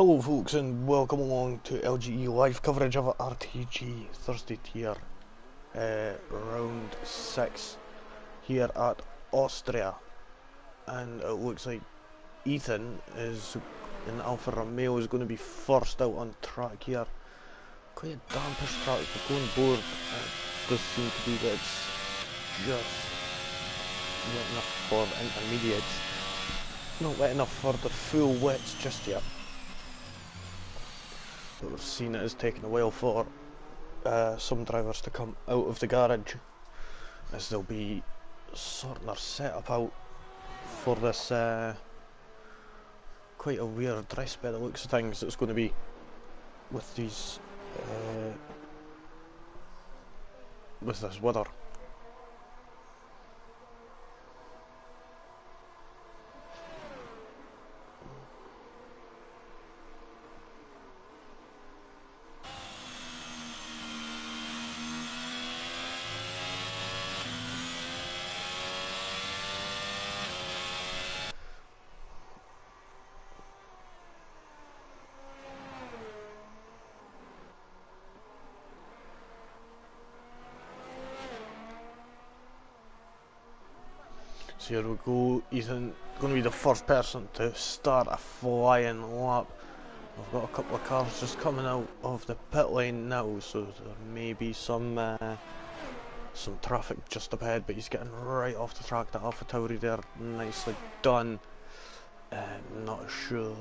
Hello folks and welcome along to LGE live coverage of RTG Thursday tier round 6 here at Austria, and it looks like Ethan is in Alfa Romeo is going to be first out on track here. Quite a dampish track, but going board it does seem to be that it's just wet enough for intermediates, not wet enough for the full wets just yet. But we've seen it is taking a while for some drivers to come out of the garage, as they'll be sorting their setup out for this quite a weird race by the looks of things it's going to be with these with this weather. So here we go, Ethan going to be the first person to start a flying lap. I've got a couple of cars just coming out of the pit lane now, so there may be some traffic just up ahead, but he's getting right off the track. The AlphaTauri there, nicely done. Not sure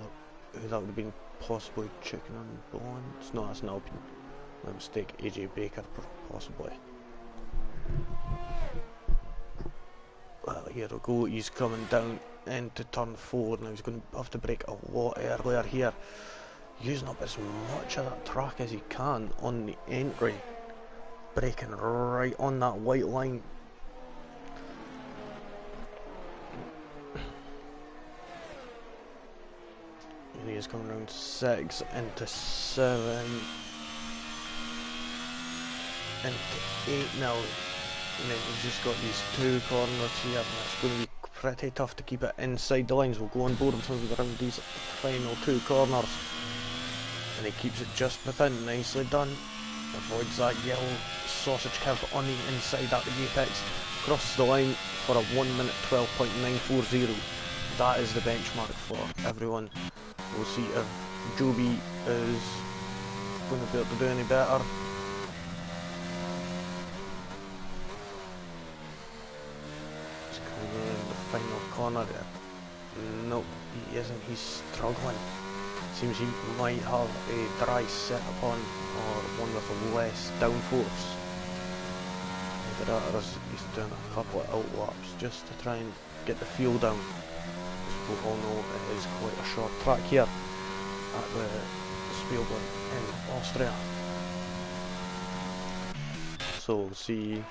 who that would have been, possibly Chicken and Bonds. No, that's an Alpine. My mistake, AJ Baker possibly. Well, here we go, he's coming down into turn 4, now he's going to have to brake a lot earlier here, using up as much of that track as he can on the entry, braking right on that white line. And he is coming around 6 into 7 into 8 now. And then we've just got these two corners here, and it's going to be pretty tough to keep it inside the lines. We'll go on board until we're around these final two corners, and he keeps it just within, nicely done. Avoids that yellow sausage curve on the inside at the apex, crosses the line for a 1 minute 12.940. That is the benchmark for everyone. We'll see if Joby is going to be able to do any better. Final corner there. Nope, he isn't. He's struggling. Seems he might have a dry setup on, or one with less downforce. Either that, or he's doing a couple of outlaps just to try and get the fuel down. As we all know, it is quite a short track here at the Spielberg in Austria. So we'll see.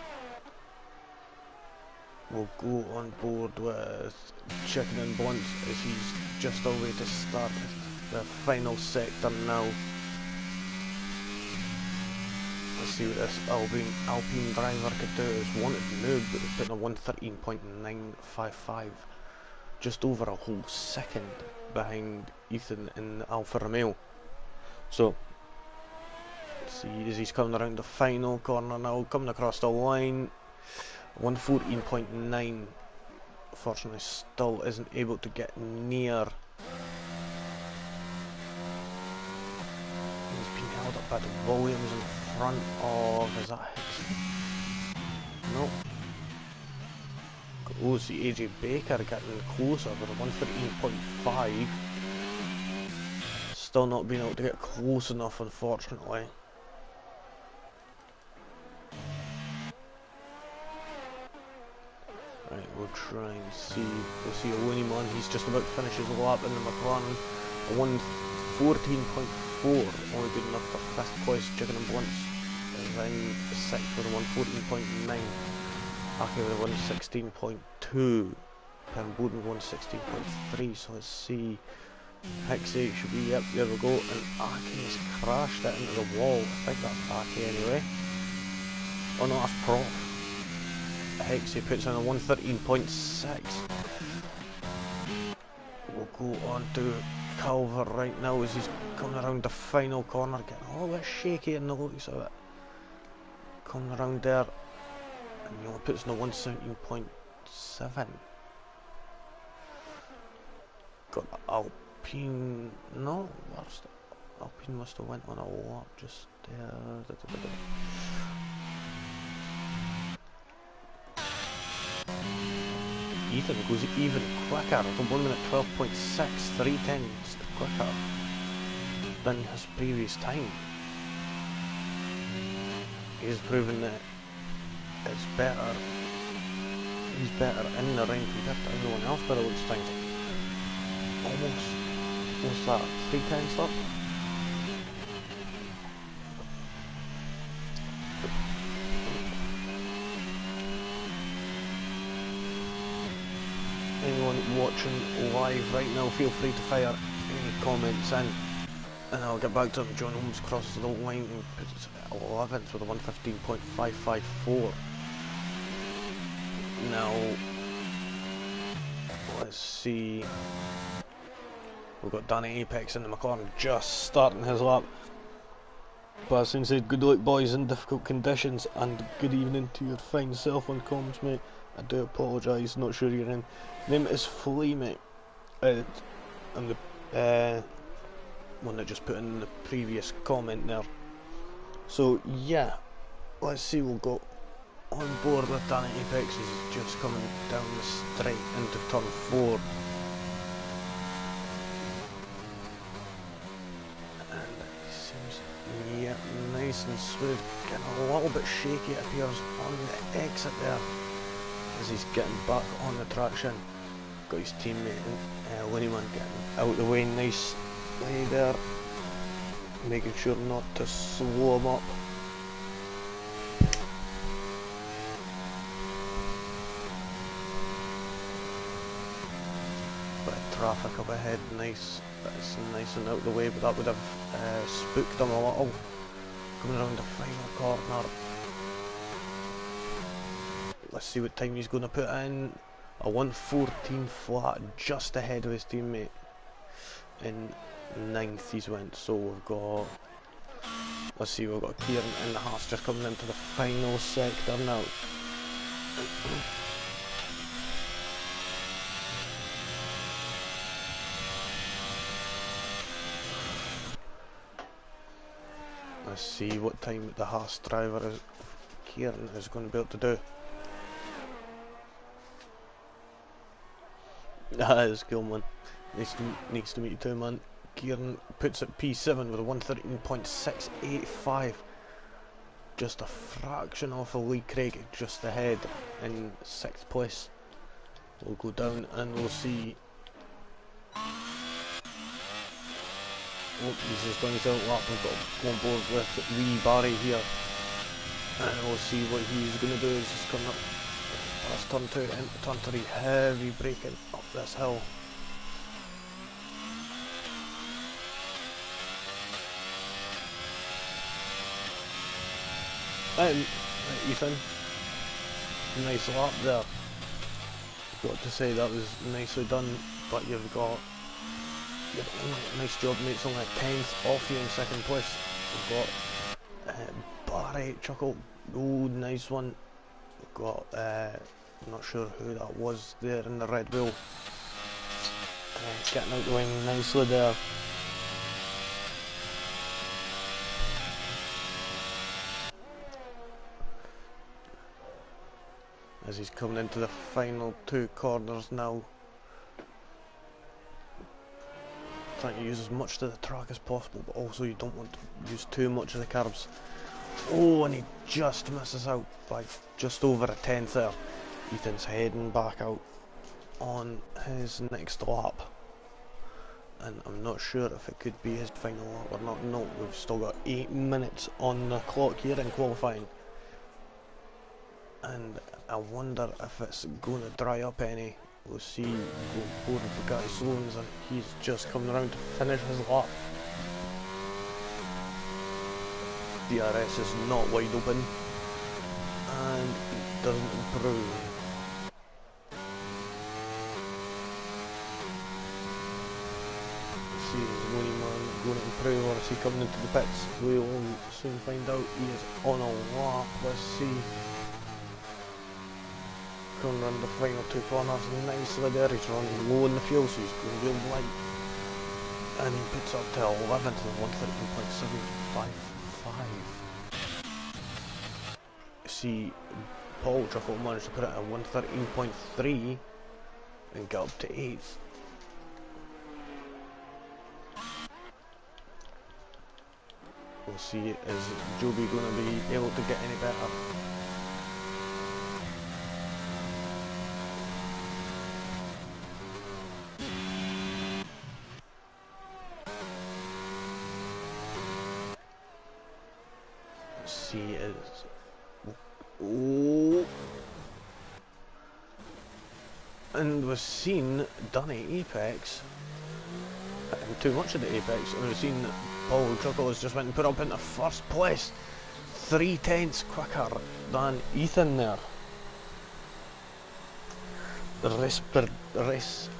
We'll go on board with Chicken and Blunt as he's just away to start the final sector now. Let's see what this Alpine driver could do. It's wanted noob, but it's putting a 113.955, just over a whole second behind Ethan in the Alfa Romeo. So let's see as he's coming around the final corner now, coming across the line. 114.9, fortunately still isn't able to get near. He's been held up by the Williams in front of, is that Hicks? Nope. Oh, see AJ Baker getting closer with a 113.5. Still not being able to get close enough, unfortunately. Right, we'll try and see. We'll see a Winnieman. He's just about to finish his lap in the McLaren. A 114.4, only good enough for 5th place. Chicken and Blunts. And then 6th with a 114.9. Aki with a 116.2. Pen Bowden 116.3. So let's see. Hixie should be, yep, there we go. And Aki has crashed it into the wall. I think that's Aki anyway. Oh no, that's Prof. Hixie puts in a 113.6. We'll go on to Calvert right now as he's coming around the final corner, getting a little bit shaky in the looks of it. Coming around there, and he only puts in a 117.7. Got Alpine, no, worst. Alpine must have went on a lap just there. Ethan goes even quicker, the 1 minute 12.6, 3 tenths quicker than his previous time. He's proven that it's better. He's better in the ring compared to everyone else, but it looks things almost. What's that? 3 tenths up. Anyone watching live right now, feel free to fire any comments in, and I'll get back to them. John Holmes crosses the line and puts 11th with a 115.554. Now, let's see. We've got Danny Apex in the McLaren just starting his lap. But as I said, good luck boys in difficult conditions, and good evening to your fine self on comms, mate. I do apologise, not sure your name is Flea, mate. I'm the one that just put in the previous comment there. So yeah, let's see, we'll go on board with Danny Apex. He's just coming down the straight into turn 4. And he seems, yeah, nice and smooth. Getting a little bit shaky, it appears, on the exit there, as he's getting back on the traction. Got his teammate Winnieman getting out the way nicely there, making sure not to slow him up. Bit of traffic up ahead, nice. That's nice and out of the way, but that would have spooked him a little. Coming around the final corner. Let's see what time he's going to put in. A 1:14 flat, just ahead of his teammate. In 9th he's went, so we've got, let's see, we've got Kieran in the Haas just coming into the final sector now. Let's see what time the Haas driver is, Kieran, is going to be able to do. That is cool, man. Nice to meet you too, man. Kieran puts it P7 with a 113.685. Just a fraction off of Lee Craig, just ahead in 6th place. We'll go down and we'll see. Oh, he's just done his out lap. We've got to go on board with Lee Barry here. And we'll see what he's going to do. He's just coming up. That's turn 2 into turn 3, heavy braking up this hill. And Ethan, nice lap there. Got to say that was nicely done, but you've got nice job, mate. It's only a 10th off you in 2nd place. We've got Barry Chuckle, oh nice one. We've got I'm not sure who that was there in the Red Bull. Getting out the wing nicely there. As he's coming into the final 2 corners now. Trying to use as much of the track as possible, but also you don't want to use too much of the curbs. Oh, and he just misses out by just over a 10th there. Ethan's heading back out on his next lap, and I'm not sure if it could be his final lap or not. No, we've still got 8 minutes on the clock here in qualifying, and I wonder if it's going to dry up any. We'll see. Go forward with Guy Sloans, and he's just coming around to finish his lap. DRS is not wide open, and he doesn't improve. see is Mooneyman going to improve, or is he coming into the pits? We will soon find out. He is on a lap. Let's see. Going around the final two corners nicely there. He's running low in the fuel, so he's going real light. And he puts up to 11th and 113.755. See, Paul Truffle managed to put it at 113.3 and get up to 8th. We'll see, is Joby going to be able to get any better? Let's see, is... Oh. And we've seen Dunny Apex, too much of the Apex, and we've seen Paul Truckle has just went and put up into first place, 3/10 quicker than Ethan there. The race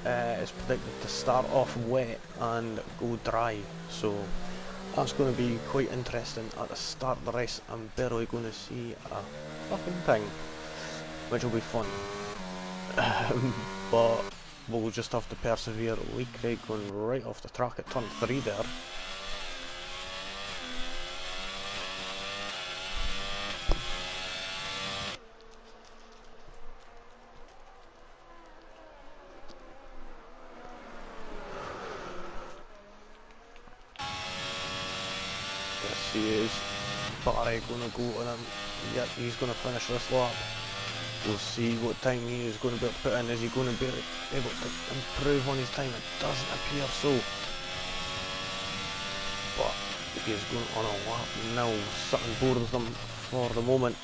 is predicted to start off wet and go dry, so that's going to be quite interesting. At the start of the race, I'm barely going to see a fucking thing, which will be fun. But we'll just have to persevere. Lee Craig going right off the track at turn 3 there. Yes, he is. Barry going to go on him. Yep, he's going to finish this lap. We'll see what time he is going to be able to put in. Is he going to be able to improve on his time? It doesn't appear so. But he is going on a lap now, sitting both of them for the moment.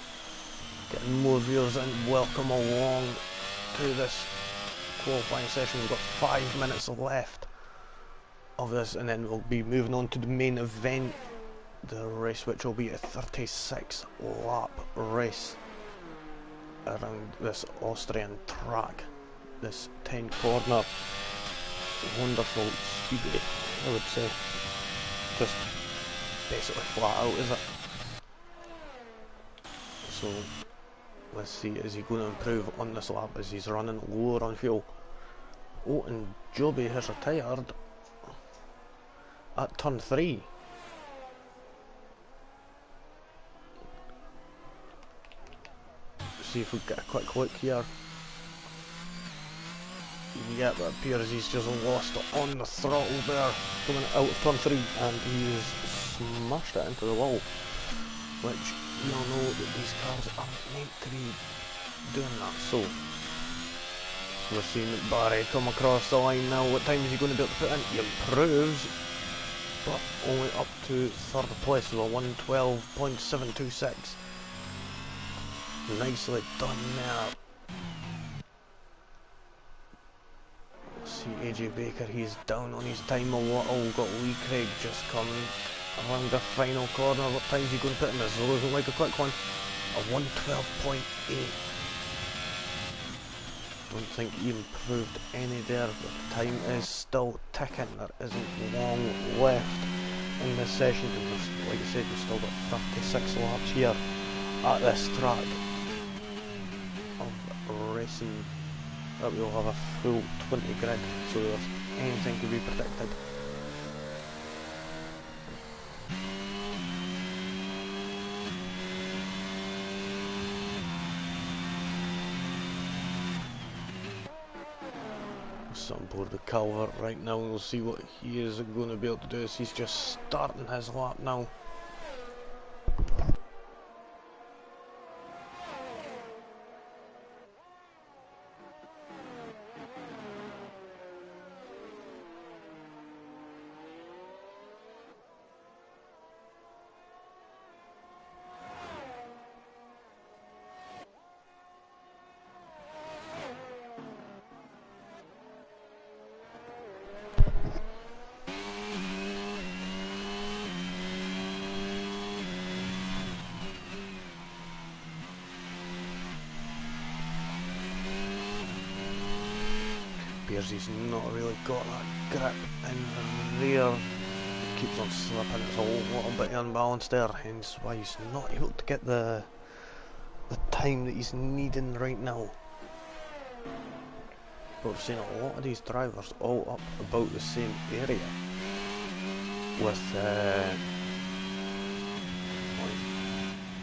Getting more viewers in. Welcome along to this qualifying session. We've got 5 minutes left of this, and then we'll be moving on to the main event. The race, which will be a 36 lap race around this Austrian track, this 10 corner, wonderful speedway, I would say, just basically flat out, is it? So let's see, is he going to improve on this lap as he's running lower on fuel? Oh, and Joby has retired at turn 3. See if we get a quick look here. Yep, it appears he's just lost on the throttle there, coming out of turn 3, and he's smashed it into the wall, which we all know that these cars aren't meant to be doing that. So we're seeing Barry come across the line now. What time is he going to be able to put in? He improves, but only up to 3rd place with a 112.726. Nicely done there. See AJ Baker, he's down on his time a little. Got Lee Craig just coming around the final corner. What time is he going to put in? This is looking like a quick one. A 112.8. Don't think he improved any there, but the time is still ticking. There isn't long left in this session. Like I said, we've still got 36 laps here at this track of racing. That we'll have a full 20 grid, so if anything can be predicted. We're on board the Calvert right now, and we'll see what he is going to be able to do. As he's just starting his lap now. appears he's not really got that grip in the rear. Keeps on slipping, it's a little bit unbalanced there, hence why he's not able to get the time that he's needing right now. But we're seeing a lot of these drivers all up about the same area with like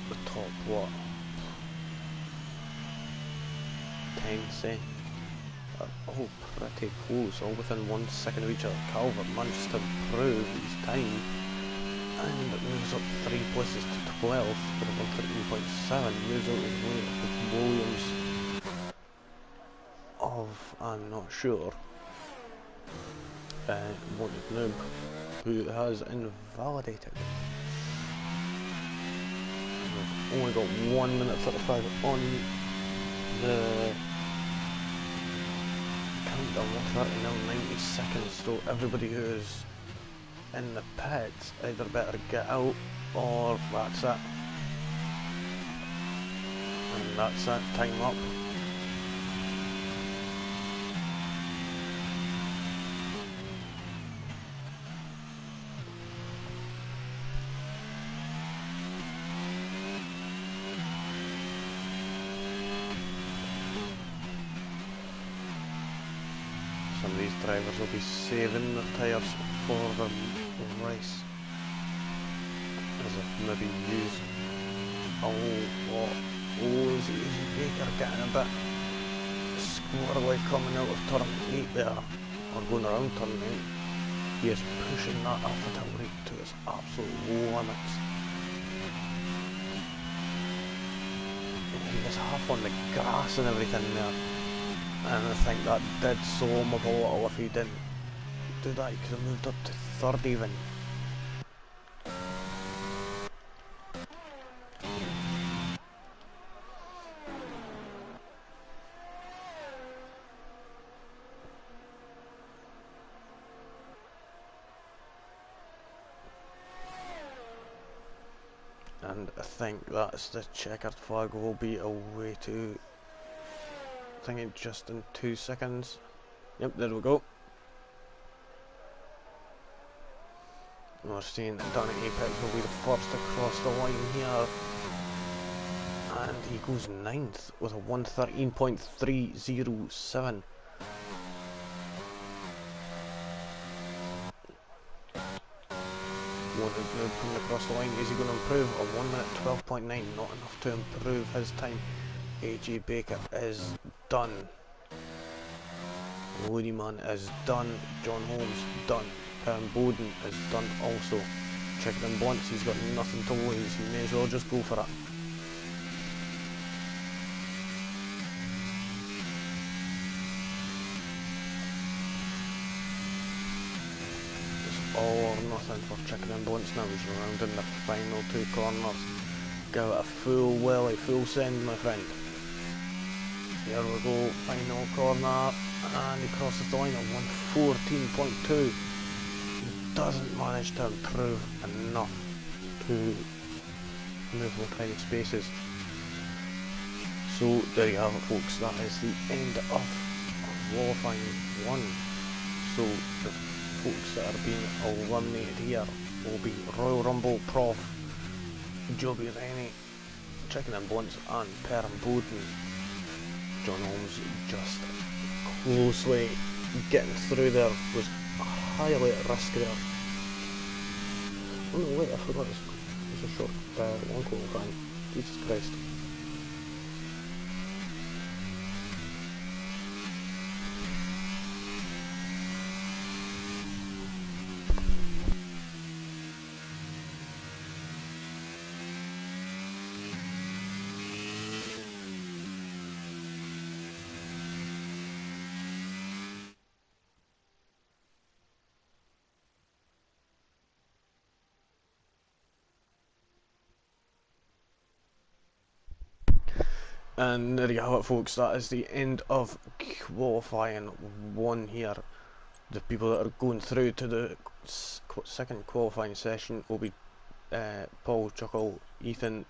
the top, what, 10 say, are all pretty close, all within 1 second of each other. Calvert managed to improve his time and moves up 3 places to 12 with a 113.7, moves out his way of Williams of, I'm not sure, Wanted Noob, who has invalidated. We've only got 1 minute 35 on the countdown, what's that now, 90 seconds, so everybody who's in the pits either better get out or that's it. And that's it, time up. Some of these drivers will be saving their tyres for the race, as if maybe use a whole lot. Oh, is Baker getting a bit squirrely coming out of turn 8 there, or going around turn 8. He is pushing that AlphaTauri to its absolute limits. He was half on the grass and everything there, and I think that did slow him up a little. If he didn't do that, he could have moved up to 3rd even. And I think that's the checkered flag will be away to, I think it just in 2 seconds. Yep, there we go. We're seeing that Danny Apex will be the first across the line here. And he goes 9th with a 113.307. Wanted Noob coming across the line. Is he going to improve? A 1 minute 12.9, not enough to improve his time. AJ Baker is done. Looneyman is done. John Holmes done. Perrin Bowden is done also. Checking him once, he's got nothing to lose. He may as well just go for it. All or nothing for Chicken and Bones now. He's around in the final 2 corners. Give it a full welly, full send, my friend. Here we go, final corner, and he crosses the line at 114.2. He doesn't manage to improve enough to move more tiny spaces. So there you have it, folks. That is the end of qualifying 1. So the folks that are being eliminated here will be Royal Rumble Prof, Joby Rennie, Chicken and Bones, and Perrin Bowden. John Holmes just closely getting through there, was highly at risk there. Oh no, wait, I forgot this was a short, long qualifying. Jesus Christ. And there you have it, folks. That is the end of qualifying 1 here. The people that are going through to the second qualifying session will be Paul, Chuckle, Ethan,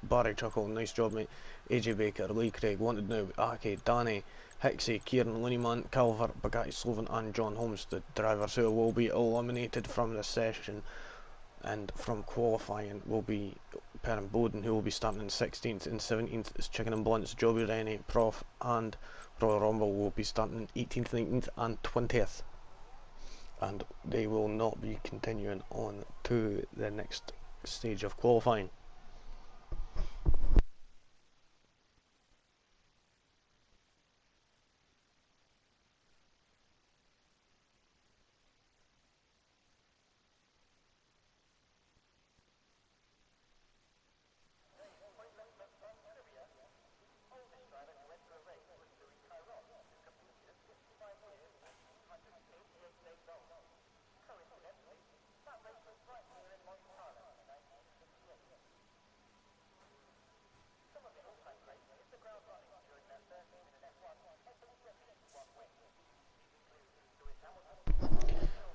Barry Chuckle, nice job mate. AJ Baker, Lee Craig, Wanted Now, Ake, Danny, Hixie, Kieran, Linnyman, Calvert, Bugatti Sloven and John Holmes, the drivers who will be eliminated from this session and from qualifying will be Perrin Bowden, who will be starting in 16th, and 17th is Chicken and Blunts, Joby Rennie, Prof and Royal Rumble will be starting in 18th, 19th and 20th, and they will not be continuing on to the next stage of qualifying.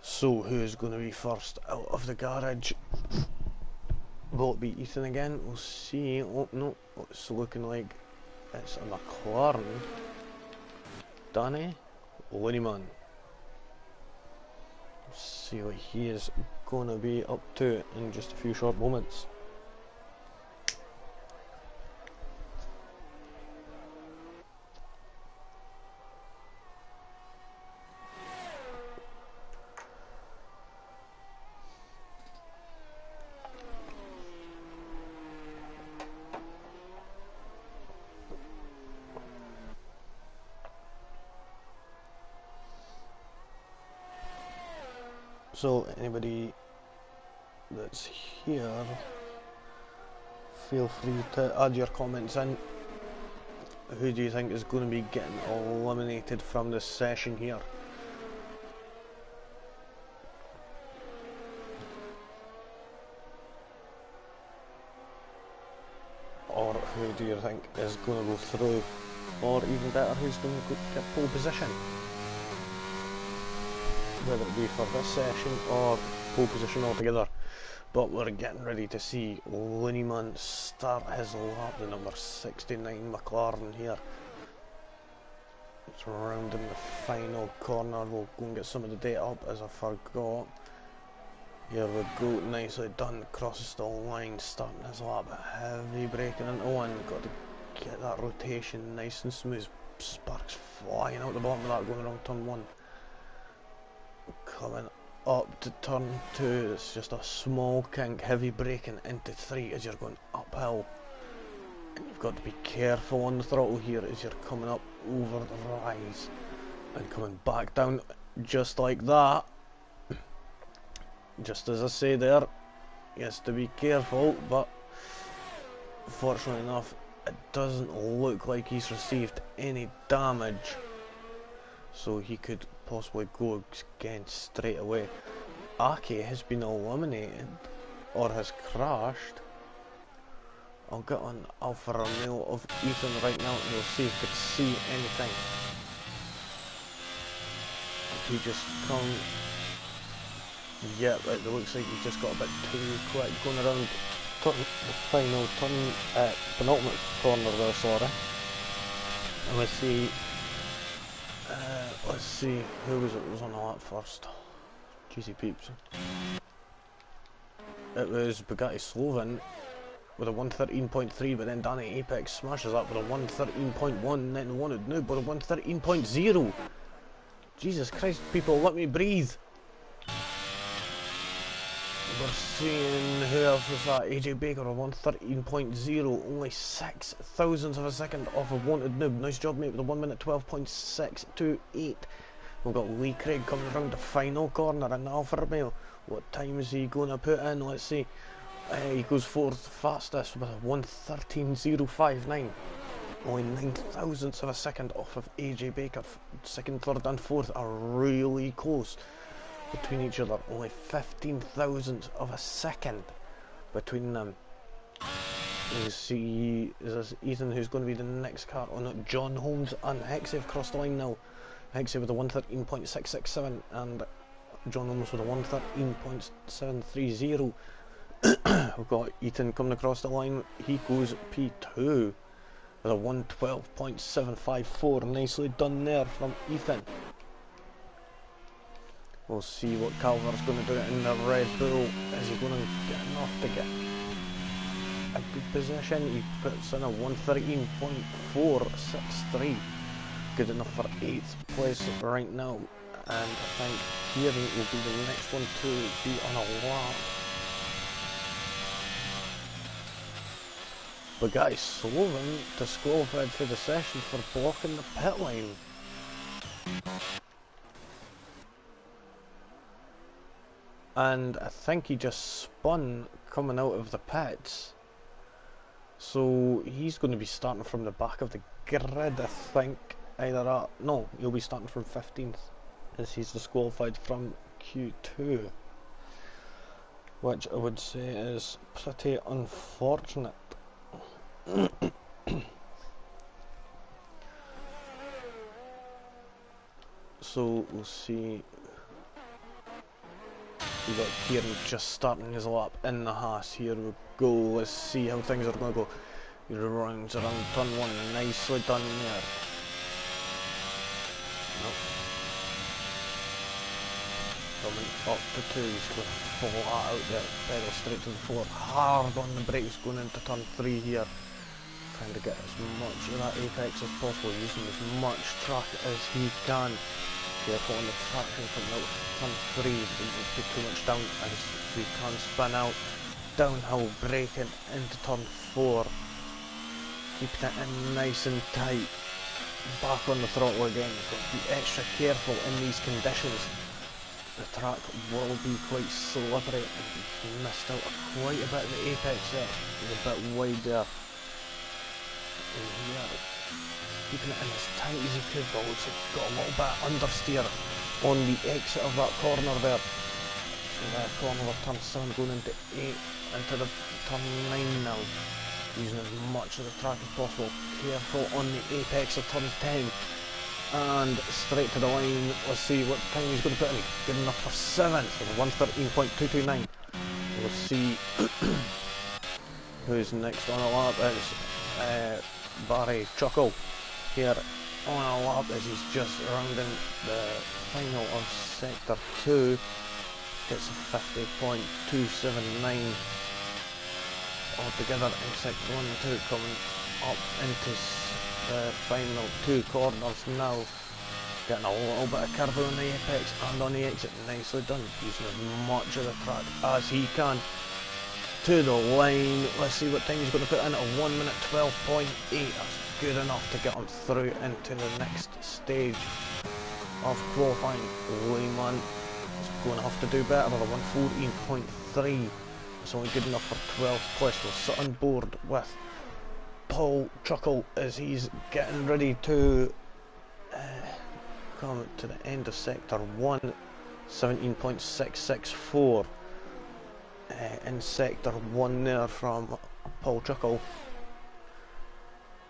So who's going to be first out of the garage? Will it be Ethan again? We'll see. Oh no, it's looking like it's a McLaren. Danny Linnyman. See what he is going to be up to in just a few short moments. So anybody that's here, feel free to add your comments in. Who do you think is going to be getting eliminated from this session here? Or who do you think is going to go through? Or even better, who's going to get pole position? Whether it be for this session or pole position altogether. But we're getting ready to see Linnyman start his lap, the number 69 McLaren here. It's rounding the final corner. We'll go and get some of the data up as I forgot. Here we go, nicely done, crosses the line, starting his lap, heavy braking into one, got to get that rotation nice and smooth, sparks flying out the bottom of that going around turn 1. Coming up to turn 2, it's just a small kink, heavy braking into 3 as you're going uphill. And you've got to be careful on the throttle here as you're coming up over the rise and coming back down just like that. Just as I say there, he has to be careful, but fortunately enough it doesn't look like he's received any damage, so he could possibly go again straight away. Ake has been eliminated or has crashed. I'll get on Alpha Romeo of Ethan right now and we'll see if we can see anything. He just come. Yeah, it looks like he just got a bit too quick going around the final turn, penultimate corner there, sorry. And let's see, who was on the lap first? Cheesy peeps. It was Bugatti Sloven with a 113.3, but then Danny Apex smashes that with a 113.1, then Wanted Now with a 113.0. Jesus Christ, people, let me breathe. We're seeing who else was that? AJ Baker, a 113.0, only 6 thousandths of a second off of Wanted Noob. Nice job, mate, with a 1 minute 12.628. We've got Lee Craig coming around the final corner in Alfa Romeo. What time is he going to put in? Let's see. He goes fourth fastest with a 113.059. Only 9 thousandths of a second off of AJ Baker. Second, third and fourth are really close between each other, only 15 thousandths of a second between them. You see, is this Ethan who's going to be the next car? Oh no, John Holmes and Hexie have crossed the line now. Hexie with a 113.667 and John Holmes with a 113.730. We've got Ethan coming across the line. He goes P2 with a 112.754. Nicely done there from Ethan. We'll see what Calver's going to do in the Red Bull. Is he going to get enough to get a good position? He puts in a 113.463. Good enough for 8th place right now. And I think Kieran will be the next one to be on a lap. But guys, Sloven disqualified for the session for blocking the pit lane. And I think he just spun coming out of the pits. So he's going to be starting from the back of the grid, I think. Either that, no, he'll be starting from 15th as he's disqualified from Q2. Which I would say is pretty unfortunate. So we'll see. We got Kieran just starting his lap in the Haas. Here we go. Let's see how things are going to go. He rounds around turn 1. Nicely done there. Nope. Coming up to 2. He's going flat out there. Pedal straight to the floor. Hard on the brakes going into turn 3 here. Trying to get as much of that apex as possible. Using as much track as he can. Careful on the traction coming out turn 3, don't put too much down as we can spin out. Downhill braking into turn 4. Keeping it in nice and tight. Back on the throttle again. You've got to be extra careful in these conditions. The track will be quite slippery and you've missed out quite a bit of the apex there. It's a bit wide there. And here, keeping it in as tight as he could, but looks like got a little bit understeer on the exit of that corner there. So that corner of turn 7 going into 8, into the turn 9 now. Using as much of the track as possible. Careful on the apex of turn 10. And straight to the line. Let's see what time he's going to put in. Good enough for 7th with 113.229. We'll see who's next on a lap. It's Barry Chuckle here on a lap as he's just rounding the final of sector 2. Gets a 50.279 altogether in sector 1 and 2, coming up into the final 2 corners now. Getting a little bit of curve on the apex and on the exit. Nicely done, using as much of the track as he can. To the line, let's see what time he's going to put in at 1 minute 12.8. That's good enough to get him through into the next stage of qualifying. Lehman is going to have to do better with a 114.3. It's only good enough for 12th place. We'll sit on board with Paul Chuckle as he's getting ready to come to the end of sector 1. 17.664 in sector 1 there from Paul Chuckle.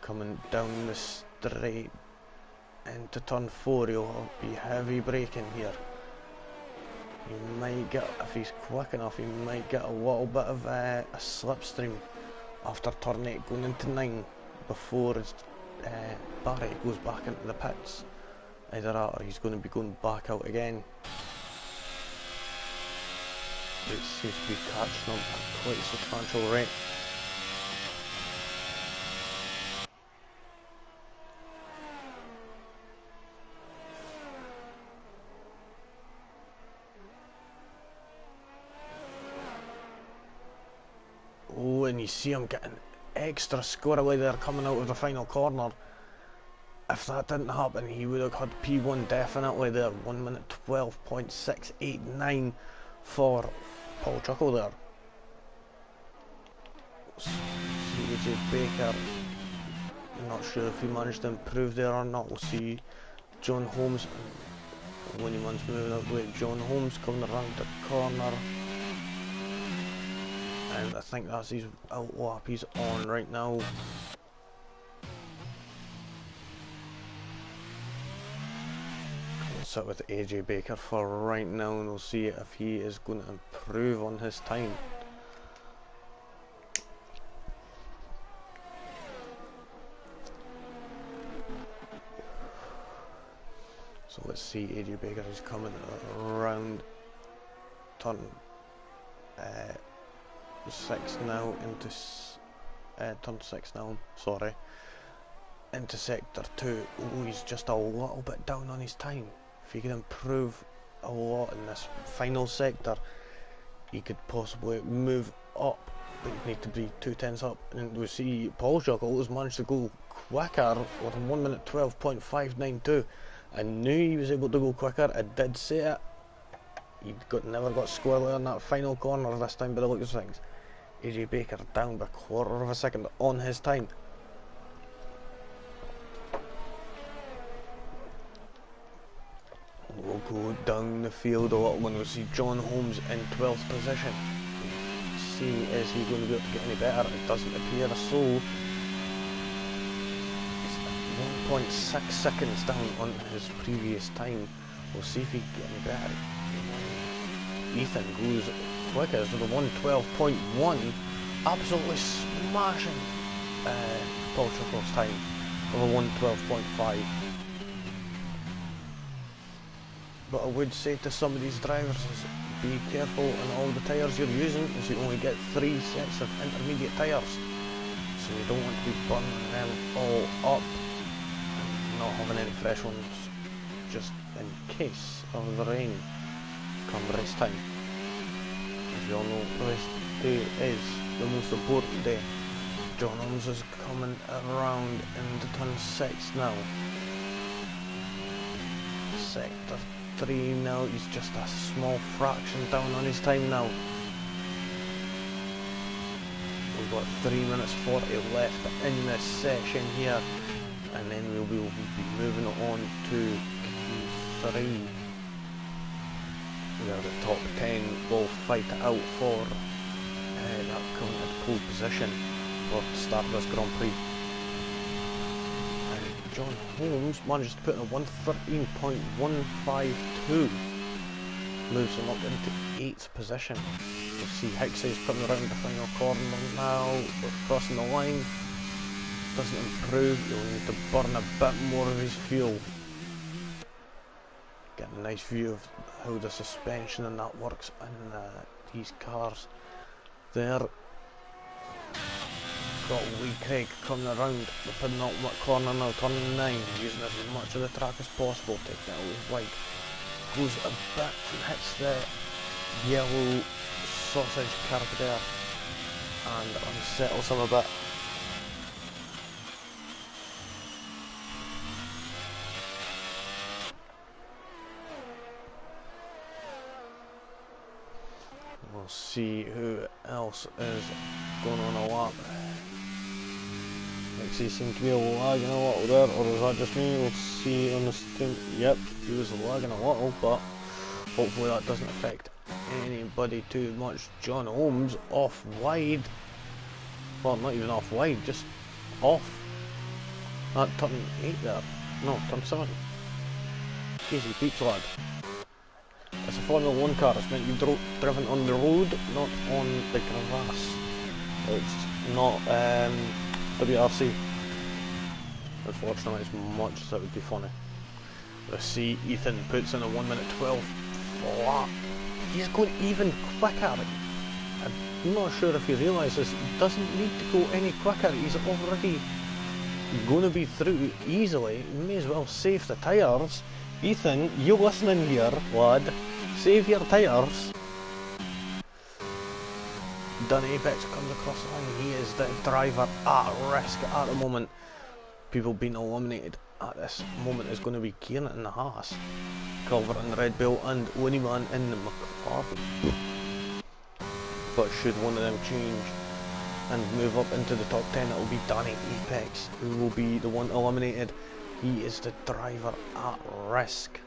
Coming down the straight into turn 4, he'll be heavy braking here. He might get, if he's quick enough, he might get a little bit of a slipstream after turn 8 going into 9 before his, Barry goes back into the pits. Either that or he's going to be going back out again. It seems to be catching up at quite a substantial rate. Oh, and you see him getting extra score away there coming out of the final corner. If that didn't happen, he would have had P1 definitely there. 1 minute 12.689 for Paul Chuckle there. CJ Baker, I'm not sure if he managed to improve there or not. We'll see John Holmes. Winnieman's moving out the way. John Holmes coming around the corner. And I think that's his out lap he's on right now. We'll sit with AJ Baker for right now and we'll see if he is going to improve on his time. So let's see, AJ Baker is coming around turn 6 now into turn 6 now, sorry, into sector 2. Oh, he's just a little bit down on his time. If he can improve a lot in this final sector, he could possibly move up, but you need to be 2 tenths up. And we see Paul Juggle has managed to go quicker with 1 minute 12.592. I knew he was able to go quicker, I did say it. He never got squarely on that final corner this time by the looks of things. AJ Baker down by 1/4 of a second on his time. We'll go down the field a little when we see John Holmes in 12th position. See, is he going to be able to get any better? It doesn't appear so. 1.6 seconds down on his previous time. We'll see if he can get any better. Ethan goes quickest with a 1:12.1, absolutely smashing Paul Shuffle's time of a 1:12.5. But I would say to some of these drivers is be careful on all the tyres you're using, as you only get 3 sets of intermediate tyres, so you don't want to be burning them all up and not having any fresh ones just in case of the rain come race time. As you all know, race day is the most important day. John Holmes is coming around into turn 6 now. Sector 3 now, he's just a small fraction down on his time now. We've got 3 minutes 40 left in this session here, and then we'll be moving on to Q3, where the top 10 will fight it out for that coveted pole position for the start of this Grand Prix. John Holmes managed to put in a 1:13.152, moves him up into 8th position. We'll see Hicksey's coming around the final corner now, we're crossing the line. Doesn't improve, you'll need to burn a bit more of his fuel. Get a nice view of how the suspension and that works in these cars there. Got Lee Craig coming around the penultimate corner now, turn 9, using as much of the track as possible, taking it out wide. Goes a bit and hits the yellow sausage curb there and unsettles him a bit. We'll see who else is going on a lap. He seemed to be lagging a little there, or is that just me? We'll see on the stream. Yep, he was lagging a little, but hopefully that doesn't affect anybody too much. John Holmes off wide. Well, not even off wide, just off. That turn 8 there. No, turn 7. Easy peeps, lad. It's a Formula 1 car, it's meant to be driven on the road, not on the grass. It's not WRC. Unfortunately, as much as that would be funny. Let's see, Ethan puts in a 1:12 flat. He's going even quicker. I'm not sure if he realises he doesn't need to go any quicker. He's already going to be through easily. He may as well save the tyres. Ethan, you listening here, lad? Save your tyres. Dun Apex comes across the line. He is the driver at risk at the moment. People being eliminated at this moment is going to be Kieran in the Haas, Culver in the Red Bull, and Winnieman in the McLaren. But should one of them change and move up into the top 10, it will be Danny Apex who will be the one eliminated. He is the driver at risk.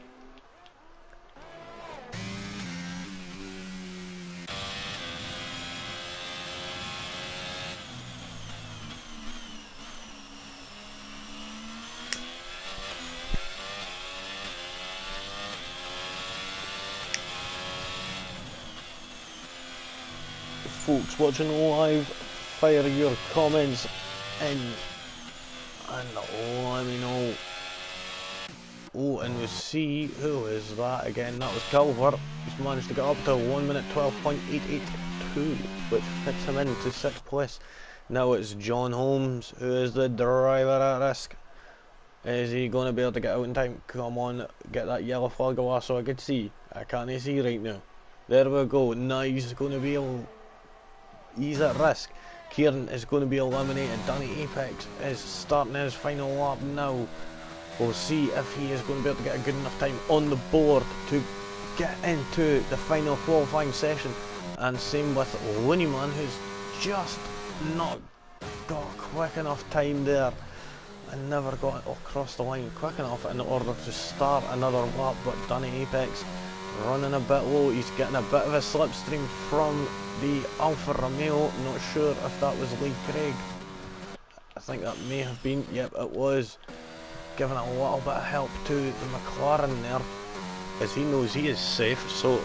Folks watching live, fire your comments in and let me know Oh, and we see, who is that again? That was Calvert. He's managed to get up to 1 minute 12.882, which fits him into 6th place. Now it's John Holmes, who is the driver at risk. Is he going to be able to get out in time? Come on, get that yellow flag away so I can see. I can't see right now. There we go. Now he's going to be able... He's at risk. Kieran is going to be eliminated. Danny Apex is starting his final lap now. We'll see if he is going to be able to get a good enough time on the board to get into the final qualifying session. And same with Looneyman, who's just not got quick enough time there and never got across the line quick enough in order to start another lap. But Danny Apex running a bit low. He's getting a bit of a slipstream from the Alfa Romeo. Not sure if that was Lee Craig. I think that may have been. Yep, it was. Giving a little bit of help to the McLaren there, as he knows he is safe. So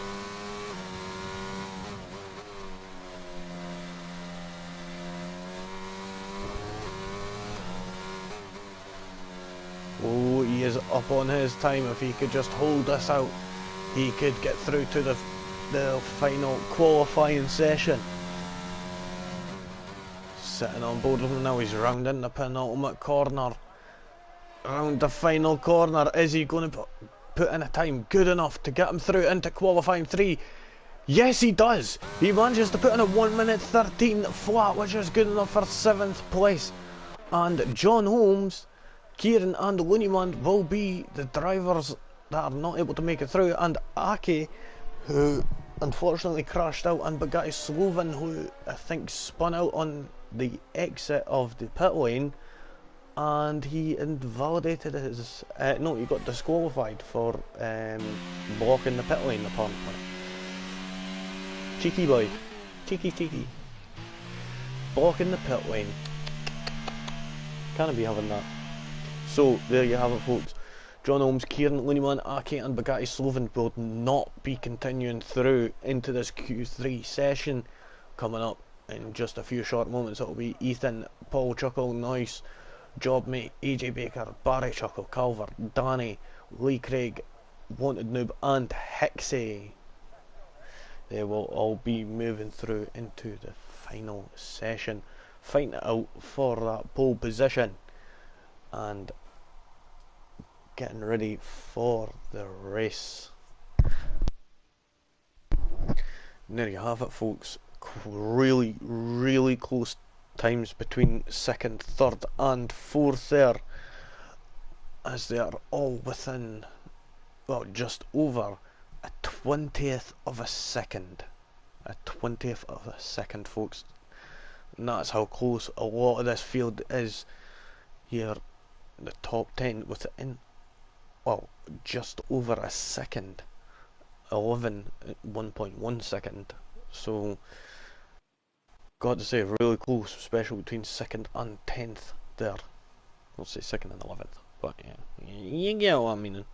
oh, he is up on his time. If he could just hold this out, he could get through to the final qualifying session. Sitting on board with him now, he's rounding the penultimate corner. Round the final corner, is he going to put in a time good enough to get him through into qualifying 3? Yes, he does. He manages to put in a 1 minute 13 flat, which is good enough for 7th place. And John Holmes, Kieran and Looneyman will be the drivers that are not able to make it through, and Aki, who unfortunately crashed out, and Bugatti Sloven, who I think spun out on the exit of the pit lane, and he invalidated his... no, he got disqualified for blocking the pit lane, apparently. Cheeky boy. Cheeky. Blocking the pit lane. Can't be having that. So, there you have it, folks. John Holmes, Kieran, Looneyman, Aki and Bugatti Sloven will not be continuing through into this Q3 session. Coming up in just a few short moments, it will be Ethan, Paul Chuckle, Noyce, Jobmate, AJ Baker, Barry Chuckle, Calvert, Danny, Lee Craig, Wanted Noob and Hixie. They will all be moving through into the final session, fighting it out for that pole position and getting ready for the race. And there you have it, folks. Really close times between 2nd, 3rd and 4th there, as they are all within, well, just over a 20th of a second. A 20th of a second, folks. And that's how close a lot of this field is here. The top 10 within, well, just over a second. 1.1 second. So, got to say, really close, especially between 2nd and 10th there. I'll say 2nd and 11th, but yeah, you get what I mean.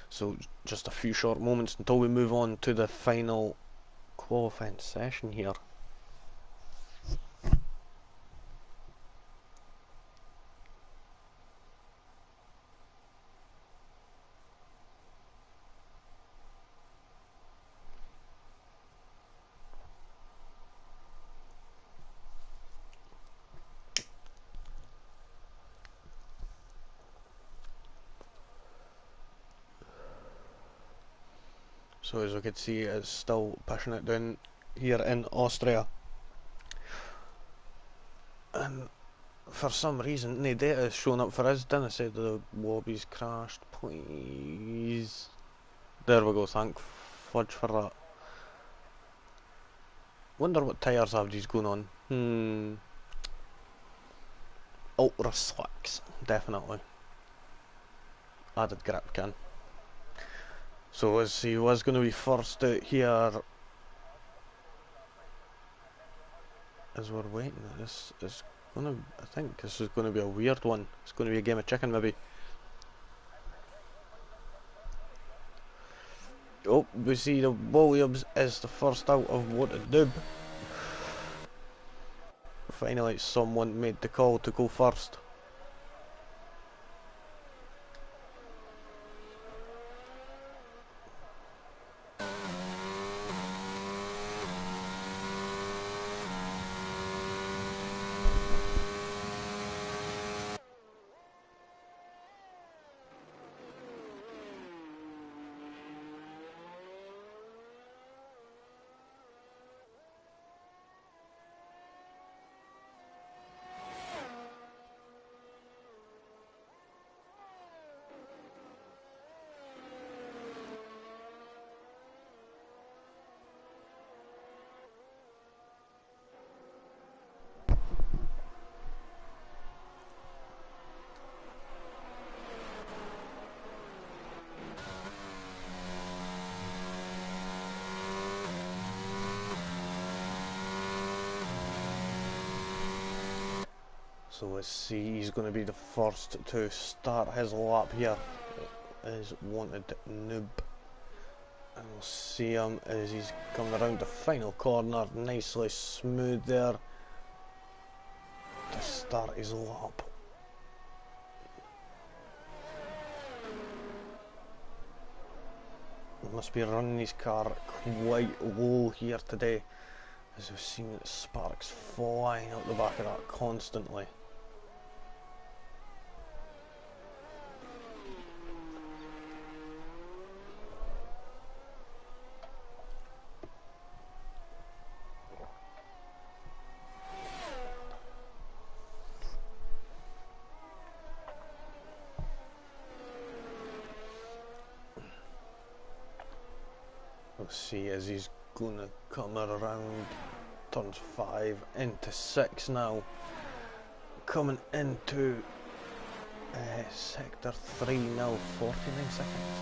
So, just a few short moments until we move on to the final qualifying session here. So as we can see, it's still pushing it down here in Austria. And for some reason, no data is showing up for us. Didn't I say the lobby's crashed? Please. There we go, thank fudge for that. Wonder what tyres have these going on. Ultra slicks, definitely. Added grip can. So as he was going to be first out here, as we're waiting, this is going to, I think this is going to be a weird one. It's going to be a game of chicken maybe. Oh, we see the Williams is the first out of Wanted Noob. Finally someone made the call to go first. So let's see, he's going to be the first to start his lap here, is Wanted Noob. And we'll see him as he's coming around the final corner, nicely smooth there to start his lap. Must be running his car quite low here today, as we've seen the sparks flying out the back of that constantly. We'll see as he's going to come around turns 5 into 6 now, coming into sector 3 now, 49 seconds,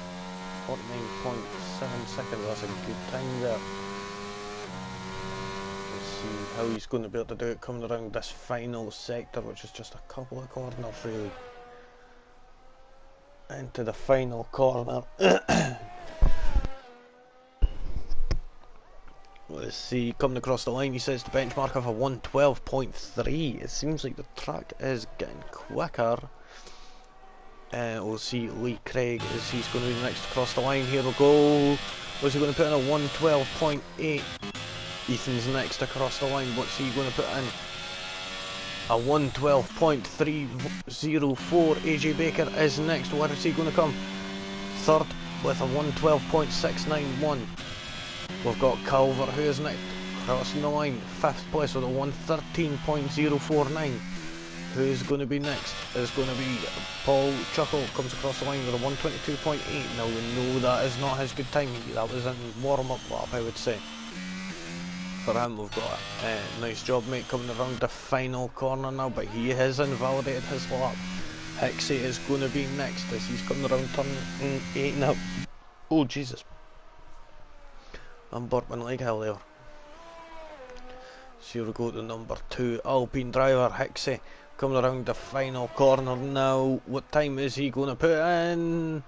49.7 seconds, that's a good time there. We'll see how he's going to be able to do it coming around this final sector, which is just a couple of corners really, into the final corner. Let's see, coming across the line, he says the benchmark of a 112.3. It seems like the track is getting quicker. We'll see Lee Craig as he's going to be next across the line. Here we go. What's he going to put in? A 112.8. Ethan's next across the line. What's he going to put in? A 112.304. AJ Baker is next. Where is he going to come? Third with a 112.691. We've got Culver, who is next, crossing the line, 5th place with a 113.049. Who's going to be next? Is going to be Paul Chuckle, comes across the line with a 122.8. Now we know that is not his good time, that was in warm-up lap I would say. For him we've got a nice job mate coming around the final corner now, but he has invalidated his lap. Hixie is going to be next as he's coming around turn 8 now. Oh Jesus. I'm burping like hell there. So here we go to number 2, Alpine driver Hixie, coming around the final corner now. What time is he going to put in?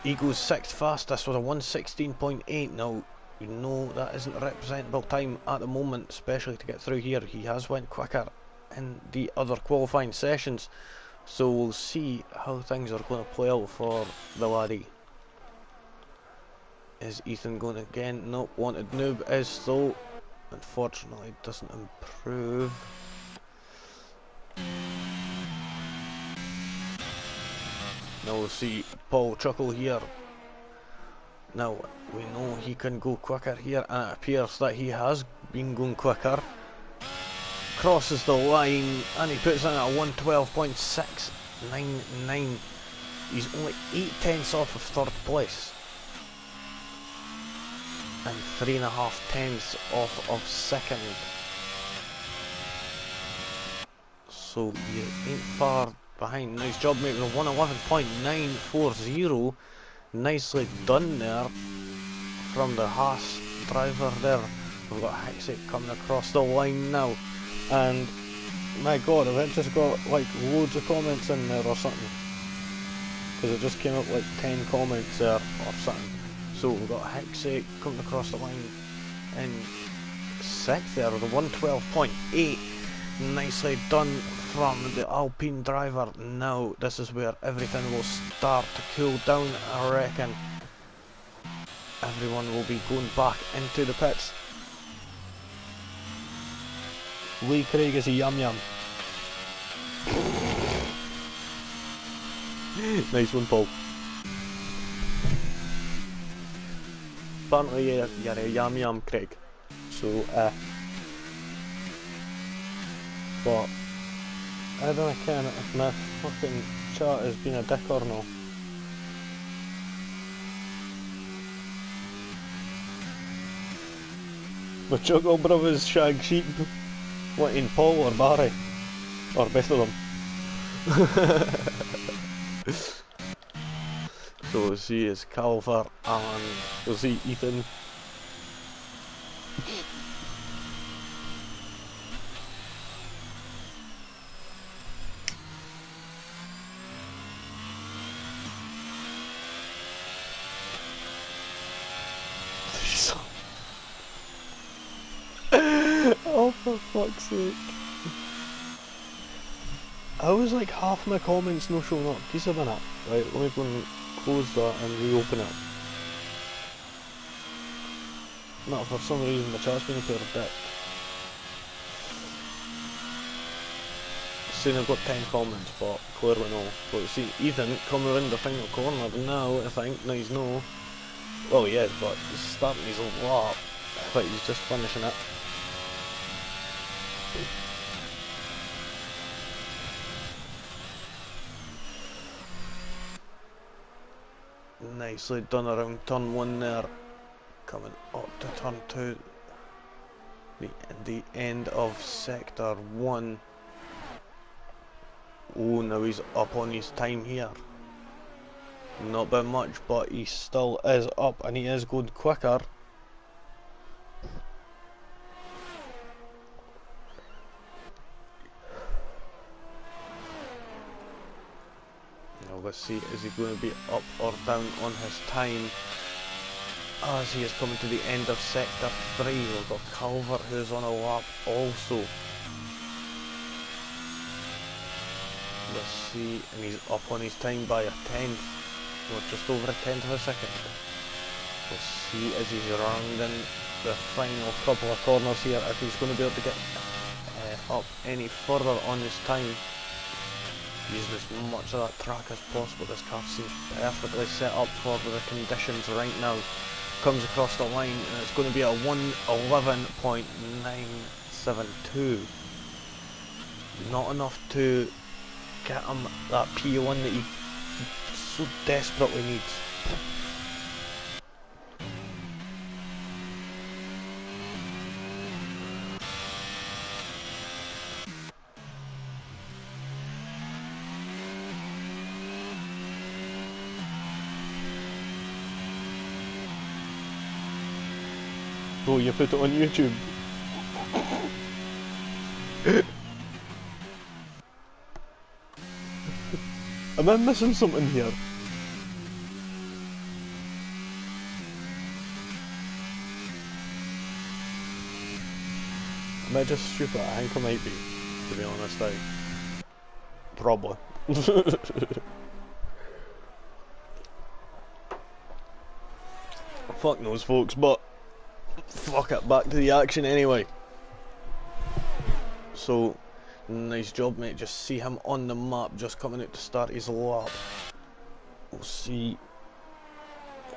He goes 6th fastest with a 116.8. Now, you know that isn't a representable time at the moment, especially to get through here. He has went quicker in the other qualifying sessions. So we'll see how things are going to play out for the laddie. Is Ethan going again? Nope. Wanted Noob is though. Unfortunately doesn't improve. Now we'll see Paul Chuckle here. Now we know he can go quicker here, and it appears that he has been going quicker. Crosses the line and he puts in a 112.699. He's only 8 tenths off of 3rd place. And 3.5 tenths off of 2nd. So you ain't far behind. Nice job mate with a 111.940. Nicely done there from the Haas driver there. We've got Hixie coming across the line now. And my god, I've just got like loads of comments in there or something. Because it just came up like 10 comments there or something. So we've got Hixie coming across the line in 6th there with a 112.8. Nicely done from the Alpine driver. Now this is where everything will start to cool down, I reckon. Everyone will be going back into the pits. Lee Craig is a yum yum. Nice one, Paul. Apparently you're a yum yum, Craig. So, but I don't care if my fucking chat has been a dick or no. My Chuckle brothers shag sheep. What, in Paul or Barry? Or both of them? So we'll see is Calver and we'll see Ethan. For fuck's sake. I was like half my comments no showing up. Just a minute. Right, let me go and close that and reopen it. No, for some reason the chat's been a pair of dick. Saying I've got 10 comments, but clearly no. But see, Ethan coming around the final corner now, I think. No, he's no. Well, he is, but he's starting his lap. I think he's just finishing it. Nicely done around turn 1 there. Coming up to turn 2. The end of sector 1. Oh, now he's up on his time here. Not by much, but he still is up and he is going quicker. Now let's see, is he going to be up or down on his time as he is coming to the end of sector 3. We've got Calvert who's on a lap also. Let's see, and he's up on his time by a tenth, or just over a tenth of a second. We'll see as he's rounding the final couple of corners here if he's going to be able to get up any further on his time. Using as much of that track as possible. This car seems perfectly set up for the conditions right now. Comes across the line and it's going to be a 1:11.972. Not enough to get him that P1 that he so desperately needs. Oh, you put it on YouTube. Am I missing something here? Am I just stupid? I think I might be, to be honest. Probably. Fuck knows, folks, but fuck it, back to the action anyway. So, nice job, mate. Just see him on the map, just coming out to start his lap. We'll see.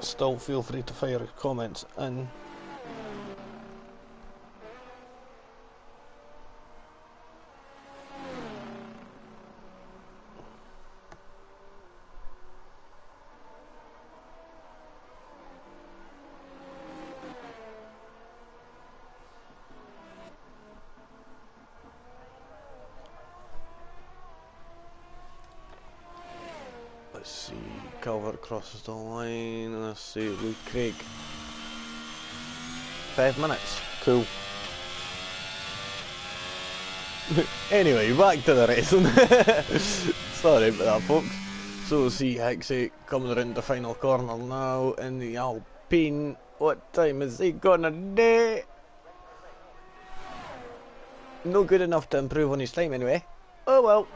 Still feel free to fire comments in. Let's see, Calvert crosses the line, let's see, Luke Craig. 5 minutes, cool. Anyway, back to the racing. Sorry about that, folks. So we'll see Hixie coming around the final corner now in the Alpine. What time is he gonna do? No good enough to improve on his time anyway. Oh well.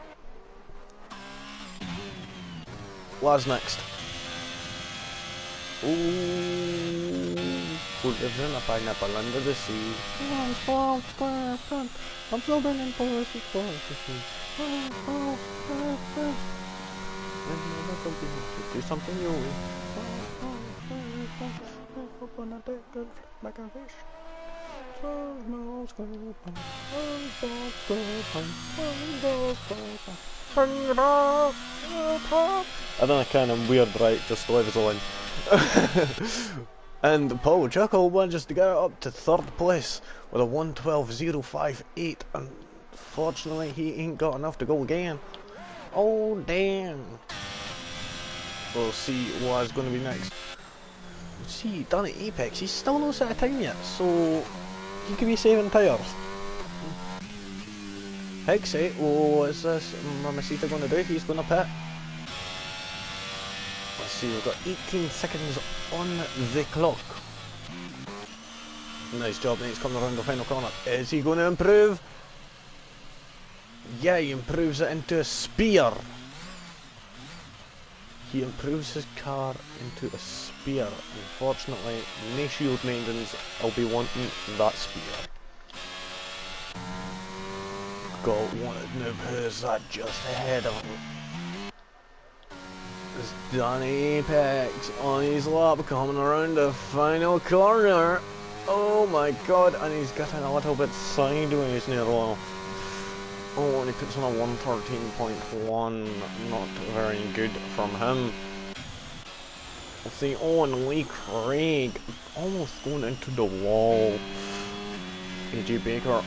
What's next? Ooh, who lives in a pineapple under the sea? I'm floating in Polish do something new. Gonna take it like a fish. I don't know, kind of weird, right? Just leave us alone. And Paul Chuckle manages to get up to 3rd place with a 1:12.058. Unfortunately, he ain't got enough to go again. Oh damn! We'll see what's going to be next. See, done at Apex. He's still not set a time yet, so he could be saving tyres. Hixie, what's this Mamacita going to do? He's going to pit. Let's see, we've got 18 seconds on the clock. Nice job, mate. He's coming around the final corner. Is he going to improve? Yeah, he improves it into a spear. He improves his car into a spear. Unfortunately, no shield maintenance. I'll be wanting that spear. Got one noob. Who's that just ahead of him? It's Danny Apex on his lap coming around the final corner. Oh my god, and he's getting a little bit sideways near well. Oh, and he puts on a 113.1, not very good from him. We'll see, oh, and Lee Craig almost going into the wall. AJ Baker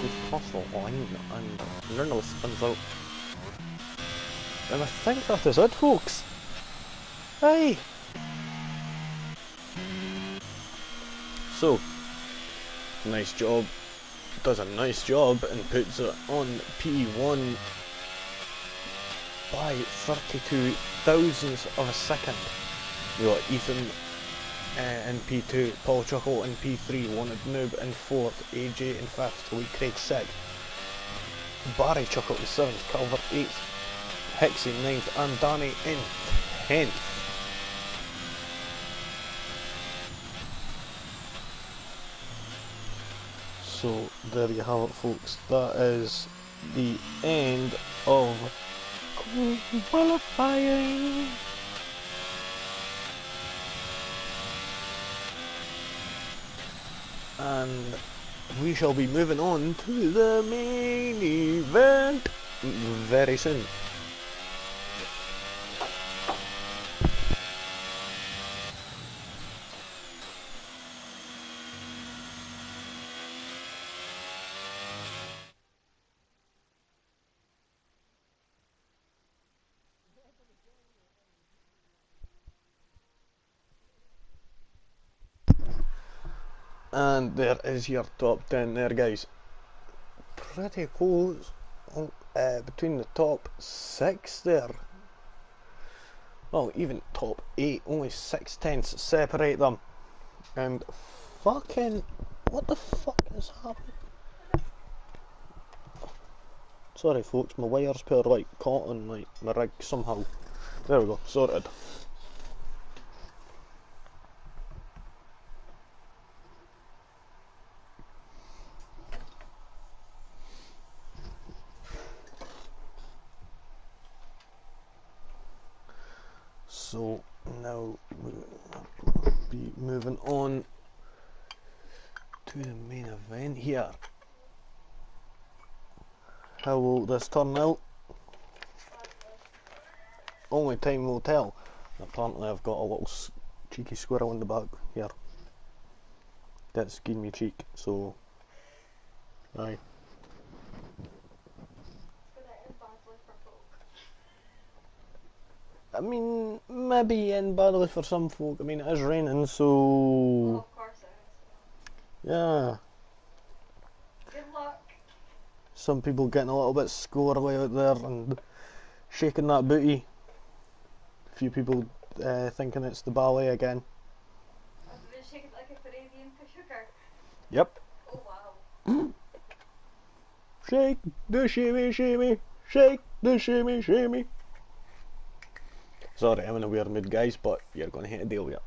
goes past the line and nearly spins out. And I think that is it, folks. Hey! So, nice job. Does a nice job and puts it on P1 by 32 thousandths of a second. We got Ethan in P2, Paul Chuckle in P3, Wanted Noob in 4th, AJ in 5th, Lee Craig 6th, Barry Chuckle in 7th, Calvert 8th, Hexy 9th and Danny in 10th. So there you have it, folks. That is the end of qualifying. And we shall be moving on to the main event very soon. And there is your top 10 there, guys. Pretty close between the top 6 there. Well, even top 8, only 6/10 separate them. And fucking, what the fuck is happening? Sorry folks, my wires were like caught on like my rig somehow. There we go, sorted. So now we'll be moving on to the main event here. How will this turn out? Only time will tell. Apparently I've got a little cheeky squirrel in the back here. That's giving me cheek, so aye. I mean, maybe in badly for some folk. I mean, it is raining, so... Well, of course it is. Yeah. Good luck. Some people getting a little bit squirrely out there and shaking that booty. A few people thinking it's the ballet again. I've been shaking like a Peruvian sugar. Yep. Oh wow. Shake the shimmy shimmy, shake the shimmy shimmy. Sorry, I'm in a weird mood, guys, but you're going to hate to deal with it.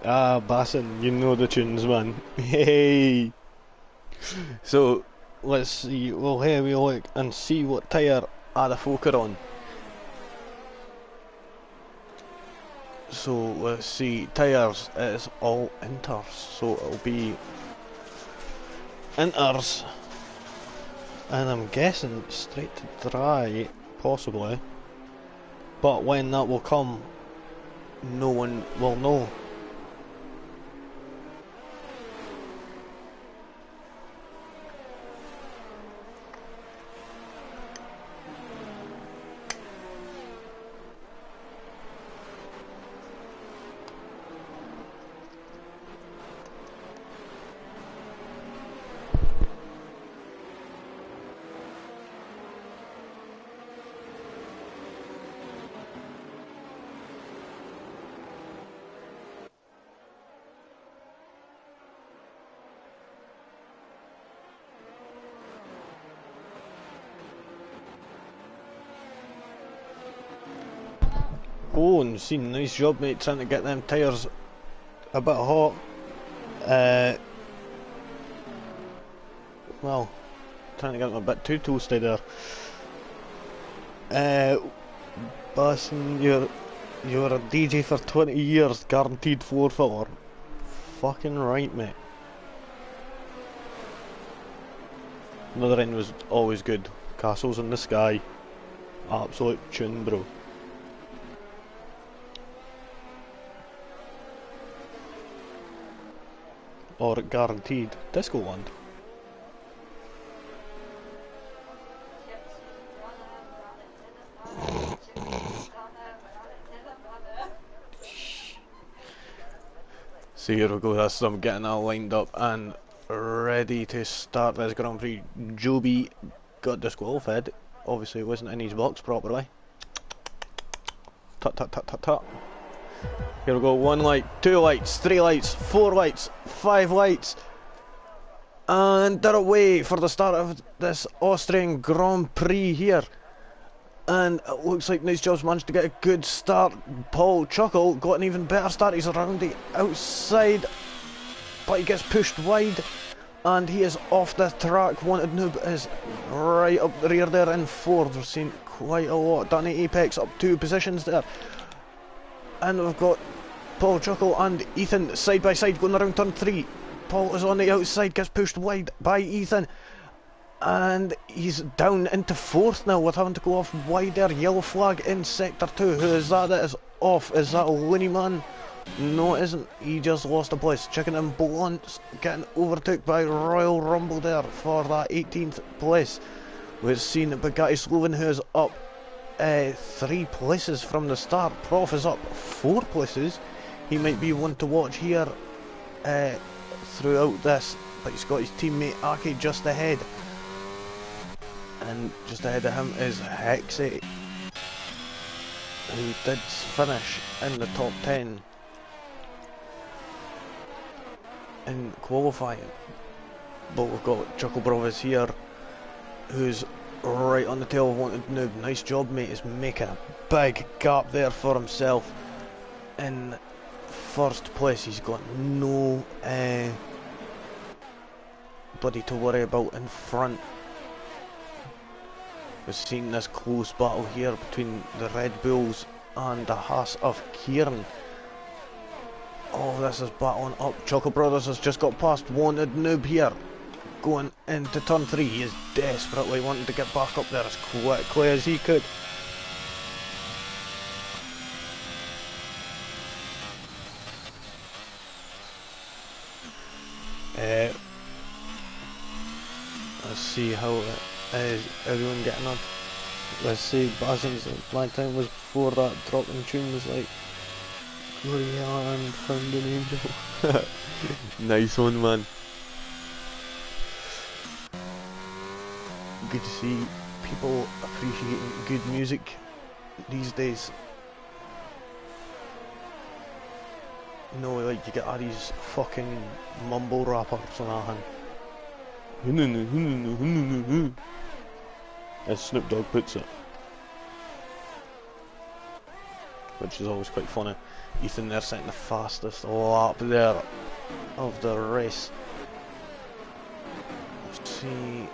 Ah, Bassin, you know the tunes, man. Hey! So, let's see, we'll have a look and see what tyre are the folk are on. So let's see, tyres, it's all inters, so it'll be inters, and I'm guessing straight to dry, possibly, but when that will come, no one will know. Oh, and see, nice job, mate, trying to get them tyres a bit hot. Well, trying to get them a bit too toasty there. Bassin, you're a DJ for 20 years, guaranteed floor filler. Fucking right, mate. Another end was always good. Castles in the Sky. Absolute tune, bro. Or guaranteed Disco Land. So here we go, that's them getting all lined up and ready to start this Grand Prix. Joby got disqualified. Obviously it wasn't in his box properly. Tut tut tut tut tut. Here we go, 1 light, 2 lights, 3 lights, 4 lights, 5 lights. And they're away for the start of this Austrian Grand Prix here. And it looks like Nice Jobs managed to get a good start. Paul Chuckle got an even better start. He's around the outside, but he gets pushed wide. And he is off the track. Wanted Noob is right up the rear there in 4th. We've seen quite a lot. Danny Apex up 2 positions there. And we've got Paul Chuckle and Ethan side by side going around turn 3. Paul is on the outside, gets pushed wide by Ethan. And he's down into 4th now with having to go off wide there. Yellow flag in sector 2. Who is that is off? Is that a Looney Man? No, it isn't. He just lost a place. Chicken and Blunt getting overtook by Royal Rumble there for that 18th place. We've seen Bugatti Sloven, who is up 3 places from the start. Prof is up 4 places. He might be one to watch here throughout this, but he's got his teammate Aki just ahead. And just ahead of him is Hexy, who did finish in the top 10 in qualifying. But we've got Chuckle Brothers here, who's right on the tail of Wanted Noob. Nice job, mate. He's making a big gap there for himself. In 1st place, he's got no buddy to worry about in front. We've seen this close battle here between the Red Bulls and the Haas of Kieran. Oh, this is battling up. Chuckle Brothers has just got past Wanted Noob here. Going into turn 3. He is desperately wanting to get back up there as quickly as he could. Let's see how is everyone getting on. Let's see, Basin's blind time was before that drop in tune was like Gloria and Found an Angel. Nice one, man. Good to see people appreciating good music these days. No, like you get all these fucking mumble rappers and that. As Snoop Dogg puts it, which is always quite funny. Ethan there setting the fastest lap there of the race. Let's see,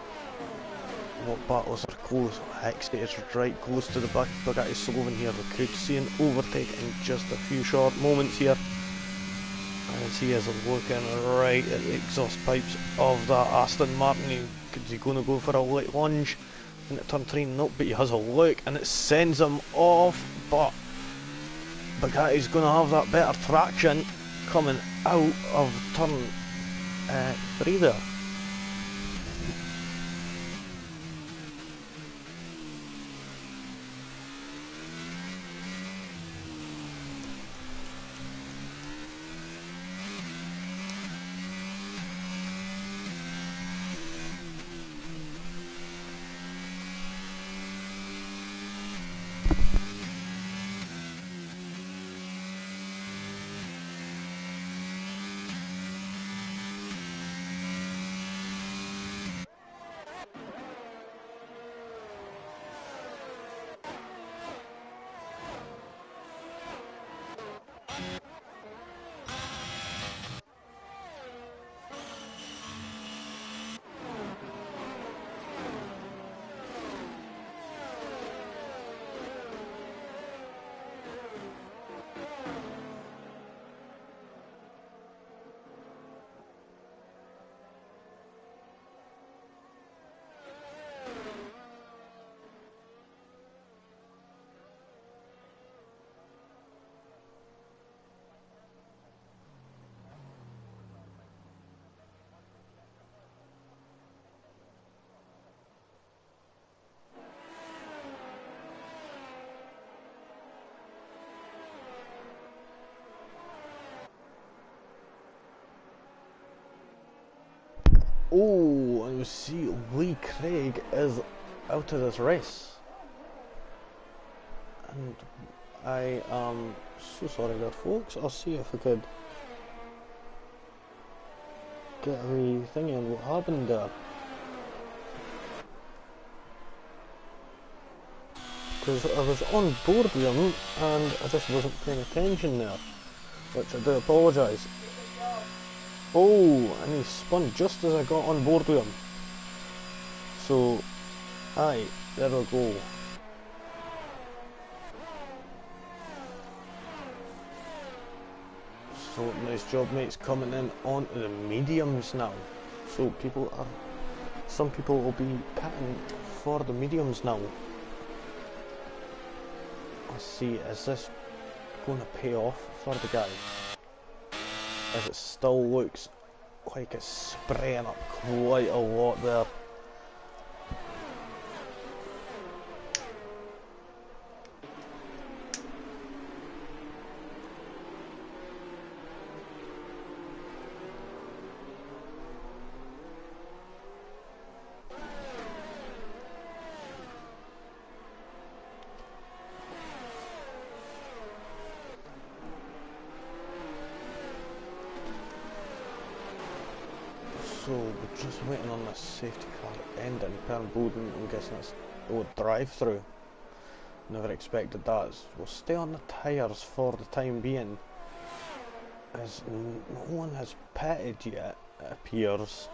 what battles are close. Hexgate is right close to the back. Bugatti Sullivan here. We could see an overtake in just a few short moments here. As he is looking right at the exhaust pipes of that Aston Martin. Is he going to go for a late lunge into turn 3? Nope, but he has a look and it sends him off. But Bugatti's going to have that better traction coming out of turn 3 there. Oh, and we see Lee Craig is out of this race. And I am so sorry there, folks. I'll see if we could get a wee thingy on what happened there. Because I was on board with him and I just wasn't paying attention there. Which I do apologise. Oh, and he spun just as I got on board with him. So, aye, there we go. So, nice job, mates, coming in onto the mediums now. So, some people will be pitting for the mediums now. Let's see, is this going to pay off for the guy? As it still looks like it's spraying up quite a lot there. So we're just waiting on this safety car ending. Perrin Bowden, I'm guessing it's drive-through. Never expected that. We'll stay on the tyres for the time being, as no one has pitted yet, it appears.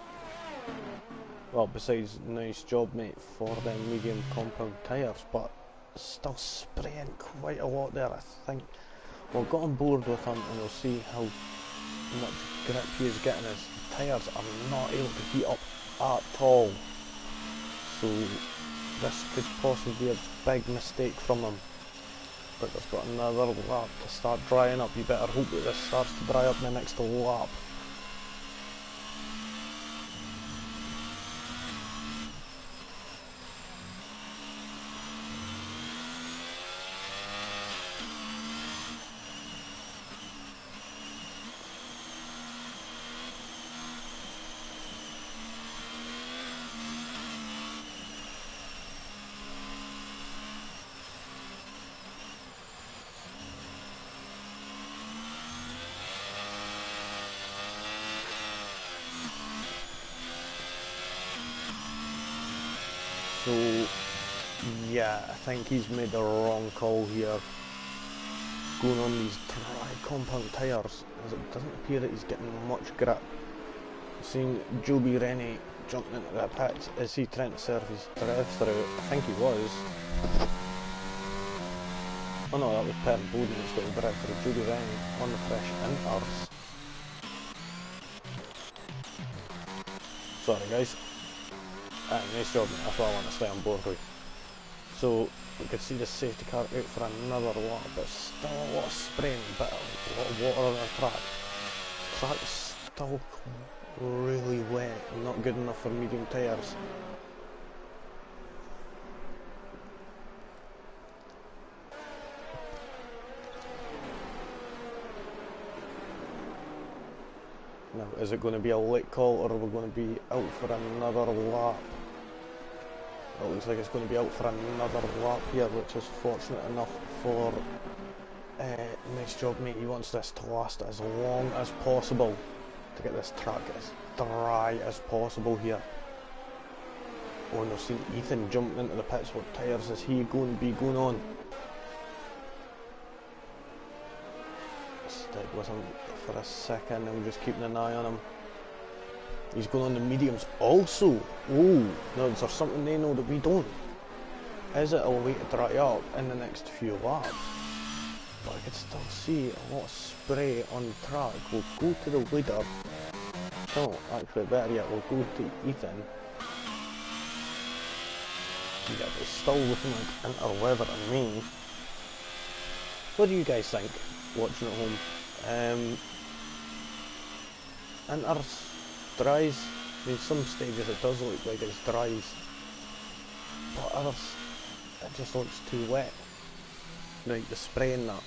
Well, besides nice job, mate, for them medium compound tyres, but still spraying quite a lot there, I think. We'll get on board with him and we'll see how much grip he is getting. His tyres are not able to heat up at all, so this could possibly be a big mistake from him. But they've got another lap to start drying up. You better hope that this starts to dry up in the next lap. So, yeah, I think he's made the wrong call here, going on these dry compound tyres, as it doesn't appear that he's getting much grip. I've seen Joby Rennie jumping into the pits. Is he trying to serve his drive through? I think he was. Oh no, that was Per Bowden who's got the drive through. Judy Ryan on the fresh inters. Sorry guys. Nice job, mate. That's what I want to stay on board with. So we could see the safety car out for another lap, but still a lot of spraying, but a lot of water on the track. The track is still really wet and not good enough for medium tyres. Now, is it going to be a late call or are we going to be out for another lap? It looks like it's going to be out for another lap here, which is fortunate enough for nice job, mate. He wants this to last as long as possible to get this track as dry as possible here. Oh, and I've seen Ethan jumping into the pits. What tyres is he going to be going on? Stick with him for a second and we're just keeping an eye on him. He's going on the mediums also. Oh, now is there something they know that we don't? Is it a way to dry up in the next few laps? But I can still see a lot of spray on the track. We'll go to the leader. Oh, actually better yet, we'll go to Ethan. Yeah, but it's still looking like interweather to me. What do you guys think, watching at home? Inters, dries. I mean, some stages it does look like it's dries, but others it just looks too wet. Like the spray and that.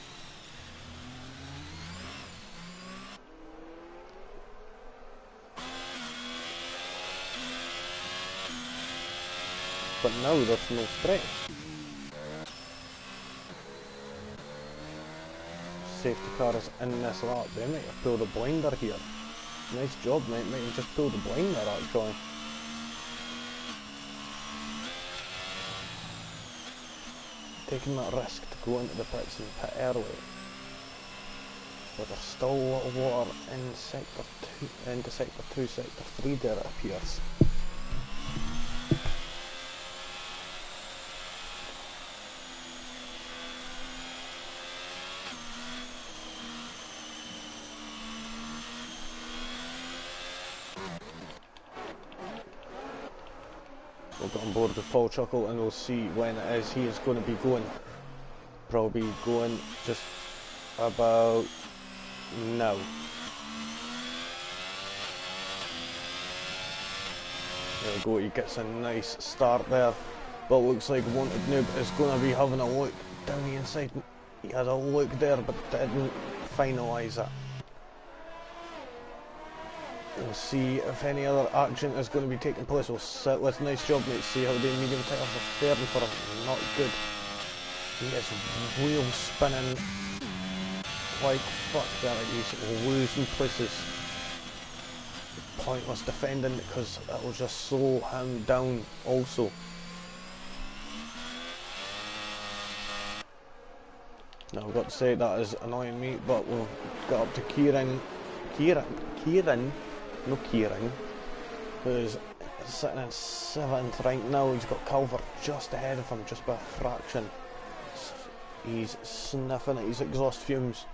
But now there's no spray. Safety car is in this lap. They might have pulled a blinder here. Nice job, mate. Might have just pulled a blinder actually. Taking that risk to go into the pits and pit early. But there's still a lot of water in sector 2, into sector 2, sector 3 there it appears. We'll get on board with Paul Chuckle and we'll see when it is he is going to be going. Probably going just about now. There we go, he gets a nice start there. But looks like Wanted Noob is going to be having a look down the inside. He had a look there but didn't finalise it. We'll see if any other action is going to be taking place. We'll sit with nice job, mate. See how the medium tyres are faring for him. Not good. He is wheel spinning like fuck there. He's losing places. Pointless defending because it will just slow him down also. Now I've got to say that is annoying me, but we'll get up to Kieran, who's sitting in 7th right now. He's got Culver just ahead of him, just by a fraction. He's sniffing at his exhaust fumes.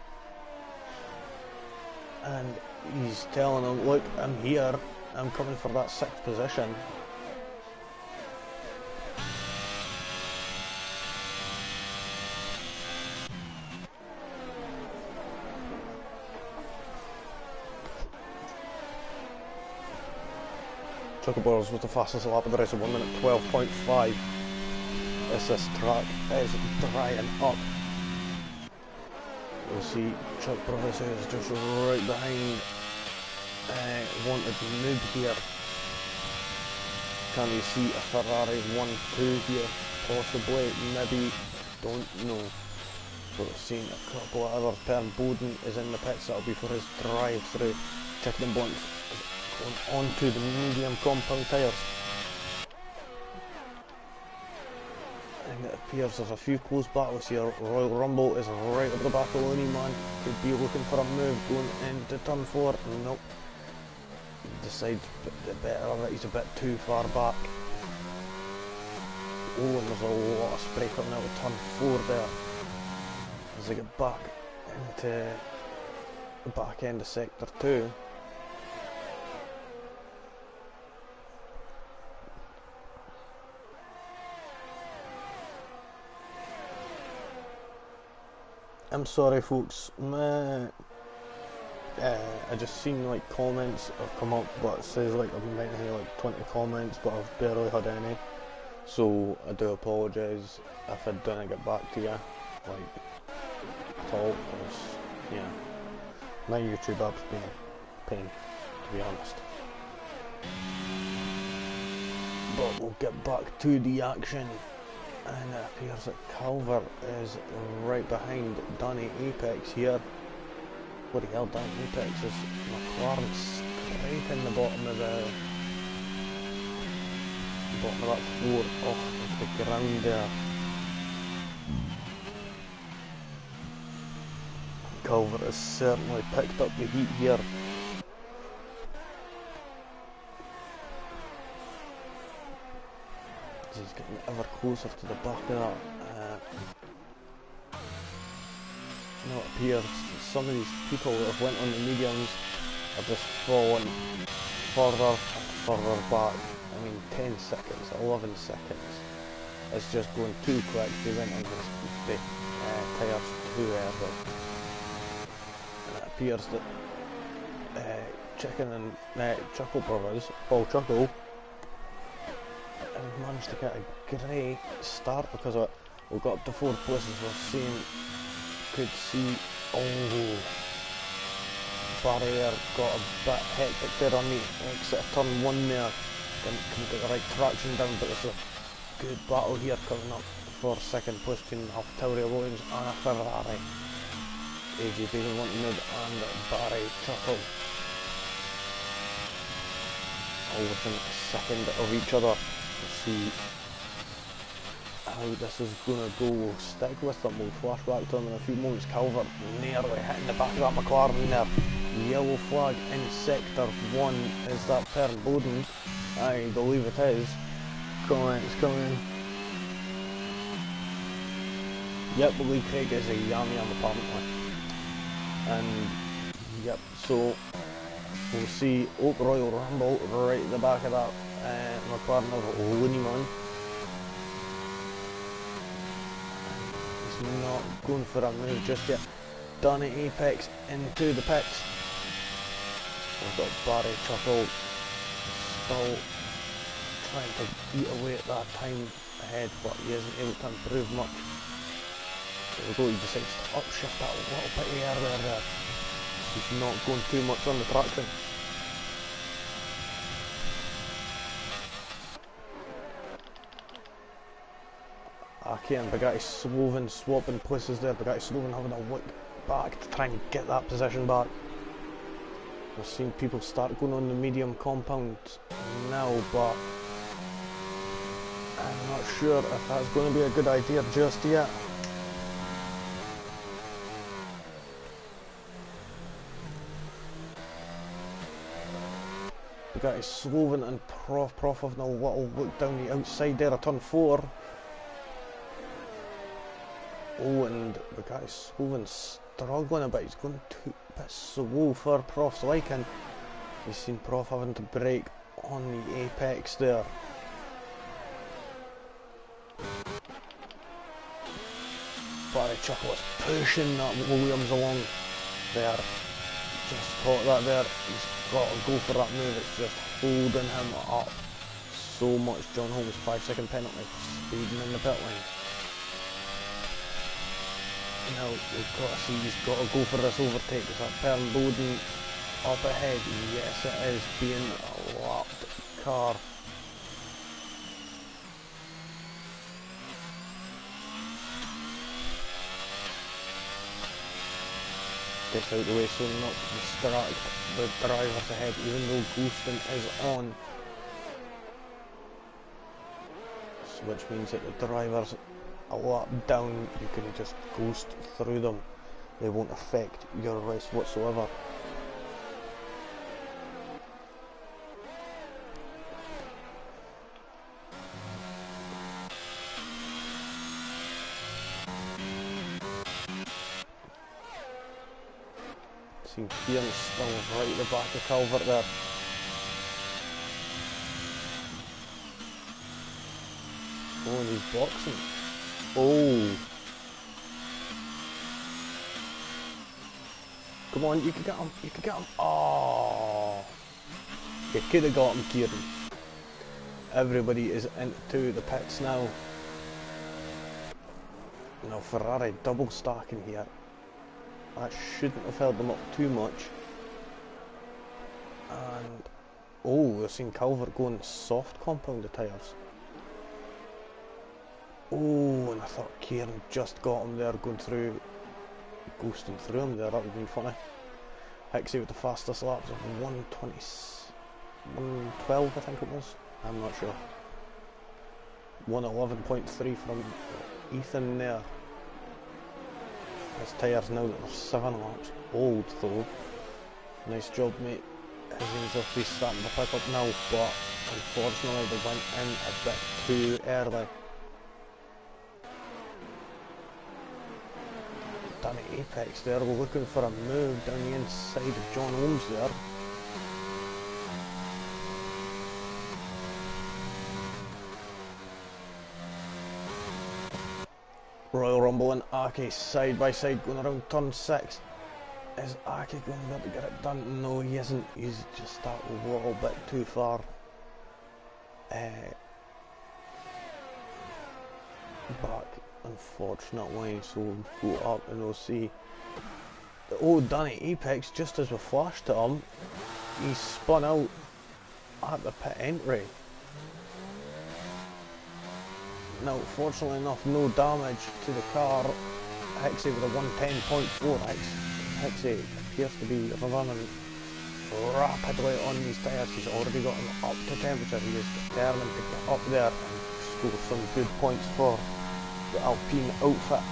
And he's telling him, look, I'm here, I'm coming for that 6th position. Chocobores was the fastest lap of the race at 1 minute 12.5. This track is drying up. We'll see Chuck Brothers is just right behind Wanted Noob here. Can we see a Ferrari 1-2 here? Possibly, maybe, don't know. But we've seen a couple of others. Per Bowden is in the pits, that'll be for his drive through. Checking Bonds going onto the medium compound tyres. And it appears there's a few close battles here. Royal Rumble is right up the back of Looney Man. Could be looking for a move going into turn 4. Nope. He decides the better of it. He's a bit too far back. Oh, and there's a lot of spray coming out of turn 4 there. As they get back into the back end of sector 2. I'm sorry folks, I just seen like comments have come up, but it says like I've been meant to have like 20 comments, but I've barely had any. So I do apologise if I didn't get back to you, like, at all, because, yeah, my YouTube app's been a pain, to be honest. But we'll get back to the action, and it appears that Calvert is right behind Danny Apex here. Bloody hell, Danny Apex is McLaren scraping the bottom of that floor off of the ground there. Calvert has certainly picked up the heat here. He's getting ever closer to the back of that. You know, it appears some of these people that have went on the mediums are just falling further and further back. I mean, 10 seconds, 11 seconds. It's just going too quick. They went on the tyres too early. And it appears that Chicken and Chuckle Brothers, Paul Chuckle, managed to get a great start because of it. We got up to 4th places. Could see, oh, barrier got a bit hectic there on the exit of turn 1 there. Couldn't get the right traction down, but there's a good battle here coming up for 2nd place between Alfa Williams and a Ferrari. AJ Bailey wanting mid and Barry Chuckle. All within a second of each other. We'll see how this is going to go. We'll stick with them. We'll flash back to them in a few moments. Calvert nearly hitting the back of that McLaren there. Yellow flag in sector 1. Is that Per Bowden? I believe it is. It's coming. Yep, Lee Craig is a yam apparently. And yep, so we'll see Oak Royal Rumble right at the back of that McLaren of Looneyman. He's not going for a move just yet. Danny Apex into the pits. We've got Barry Chuckle still trying to eat away at that time ahead, but he isn't able to improve much. There we go, he decides to upshift that little bit earlier there. He's not going too much on the traction. Okay, and Bugatti Sloven swapping places there. Bugatti Sloven having a look back to try and get that position back. We're seeing people start going on the medium compound now, but I'm not sure if that's going to be a good idea just yet. Bugatti Sloven and Prof having a little look down the outside there of turn 4. Oh, and Bugatti Sloven struggling a bit. He's going too bit slow for Prof's liking. You've seen Prof having to brake on the apex there. Barry Chuckle is pushing that Williams along there. Just caught that there. He's got to go for that move. It's just holding him up so much. John Holmes 5-second penalty speeding in the pit lane. Now we've got to see, he's got to go for this overtake. Is that Per Bowden up ahead? Yes it is, being a lapped car. Gets out the way so not to distract the drivers ahead, even though ghosting is on. So which means that the drivers a lap down, you can just ghost through them. They won't affect your race whatsoever. seen Kieran still right at the back of Calvert there. Oh, and he's boxing. Oh. Come on, you can get him, you can get him. Oh. You could have got him, Kieran. Everybody is into the pits now. Now Ferrari double stacking here. That shouldn't have held them up too much. And oh, we've seen Calvert going soft compounded tyres. Oh, and I thought Kieran just got him there, going through, ghosting through him there. That would have been funny. Hixie with the fastest laps of 120, 112 I think it was. I'm not sure. 111.3 from Ethan there. His tyres now that are 7 laps old though. Nice job, mate. His seems to be starting to pick up now, but unfortunately they went in a bit too early. Danny Apex there looking for a move down the inside of John Holmes there. Royal Rumble and Aki side by side going around turn 6. Is Aki going to be able to get it done? No, he isn't. He's just that little bit too far back, unfortunately. So we'll go up and we'll see. Oh, Danny Apex, just as we flashed to him, he spun out at the pit entry. Now, fortunately enough, no damage to the car. Hixie with a 110.4. Hixie appears to be running rapidly on these tyres. He's already gotten up to temperature. He is determined to get up there and score some good points for the Alpine outfit.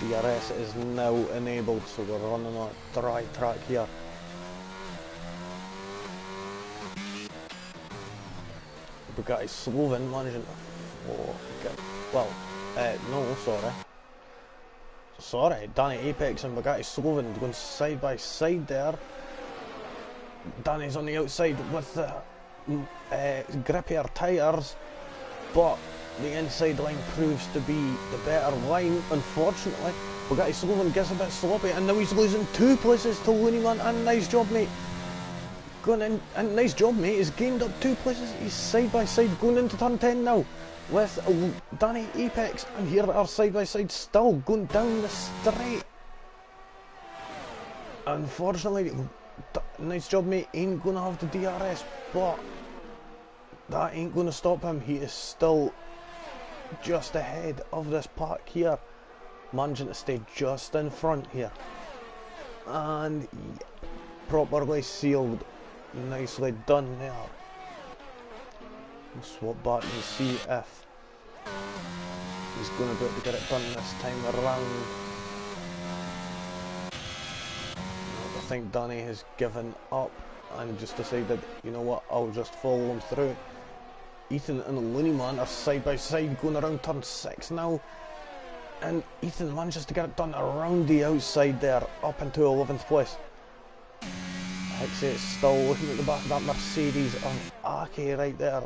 DRS is now enabled, so we're running on a dry track here. Bugatti Sloven managing to sorry, Danny Apex and Bugatti Sloven going side by side there. Danny's on the outside with the grippier tyres, but the inside line proves to be the better line, unfortunately. Bugatti Sloven gets a bit sloppy, and now he's losing 2 places to Looneyman, and nice job, mate. Going in, and nice job, mate. He's gained up 2 places. He's side by side going into turn 10 now with Danny Apex, and here they are side by side still going down the straight. Unfortunately, nice job, mate. Ain't going to have the DRS, but that ain't going to stop him. He is still just ahead of this pack here, managing to stay just in front here, and yeah, properly sealed, nicely done there. We'll swap back and see if he's going to be able to get it done this time around. I think Danny has given up and just decided, you know what, I'll just follow him through. Ethan and Looneyman are side by side going around turn 6 now, and Ethan manages to get it done around the outside there, up into 11th place. Hixie is still looking at the back of that Mercedes of Aki right there.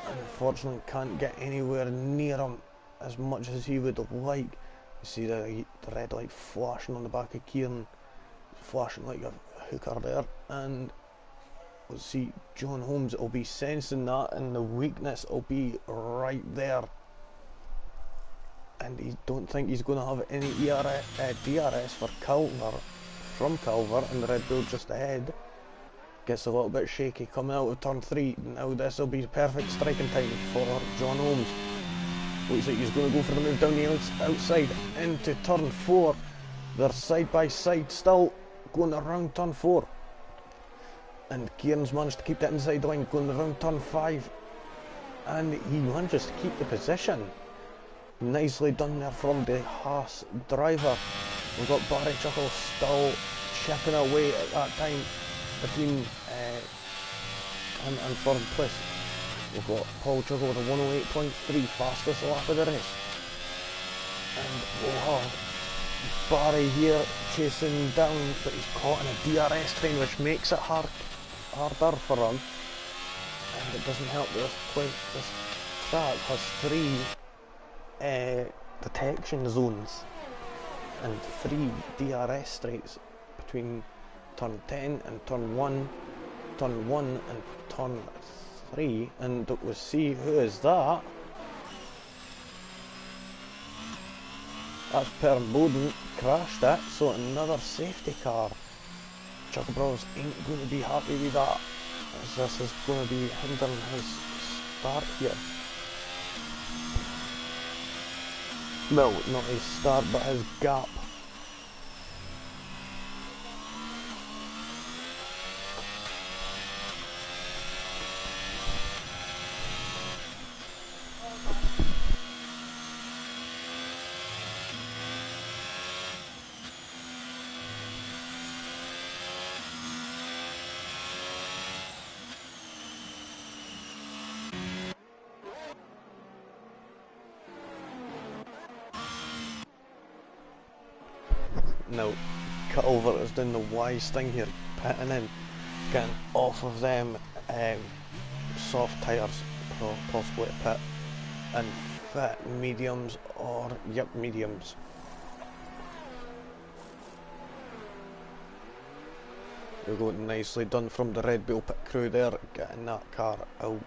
Unfortunately can't get anywhere near him as much as he would like. You see the red light flashing on the back of Kieran, flashing like a hooker there, and we'll see John Holmes will be sensing that, and the weakness will be right there. And he don't think he's going to have any DRS for Calvert, from Calvert, and the Red Bull just ahead. Gets a little bit shaky coming out of turn 3. Now this will be perfect striking time for John Holmes. Looks like he's going to go for the move down the outside into turn 4. They're side by side still going around turn 4. And Kieran's managed to keep that inside line going around turn 5. And he manages to keep the position. Nicely done there from the Haas driver. We've got Barry Chuckle still chipping away at that time between him and third place. We've got Paul Juggle with a 108.3, fastest lap of the race. And we'll have Barry here chasing down, but he's caught in a DRS train, which makes it harder for him. And it doesn't help that this track has 3 detection zones and 3 DRS straights between turn 10 and turn 1, turn 1 and turn 3, and we'll see who is that. That's Per Bowden, crashed it, so another safety car. Chuck Bros ain't going to be happy with that, as this is going to be hindering his start here. Well, not his start, but his gap. Now, Culver is doing the wise thing here, pitting in, getting off of them soft tyres, possibly a pit, and fit mediums or, yep, mediums. We're going nicely done from the Red Bull pit crew there, getting that car out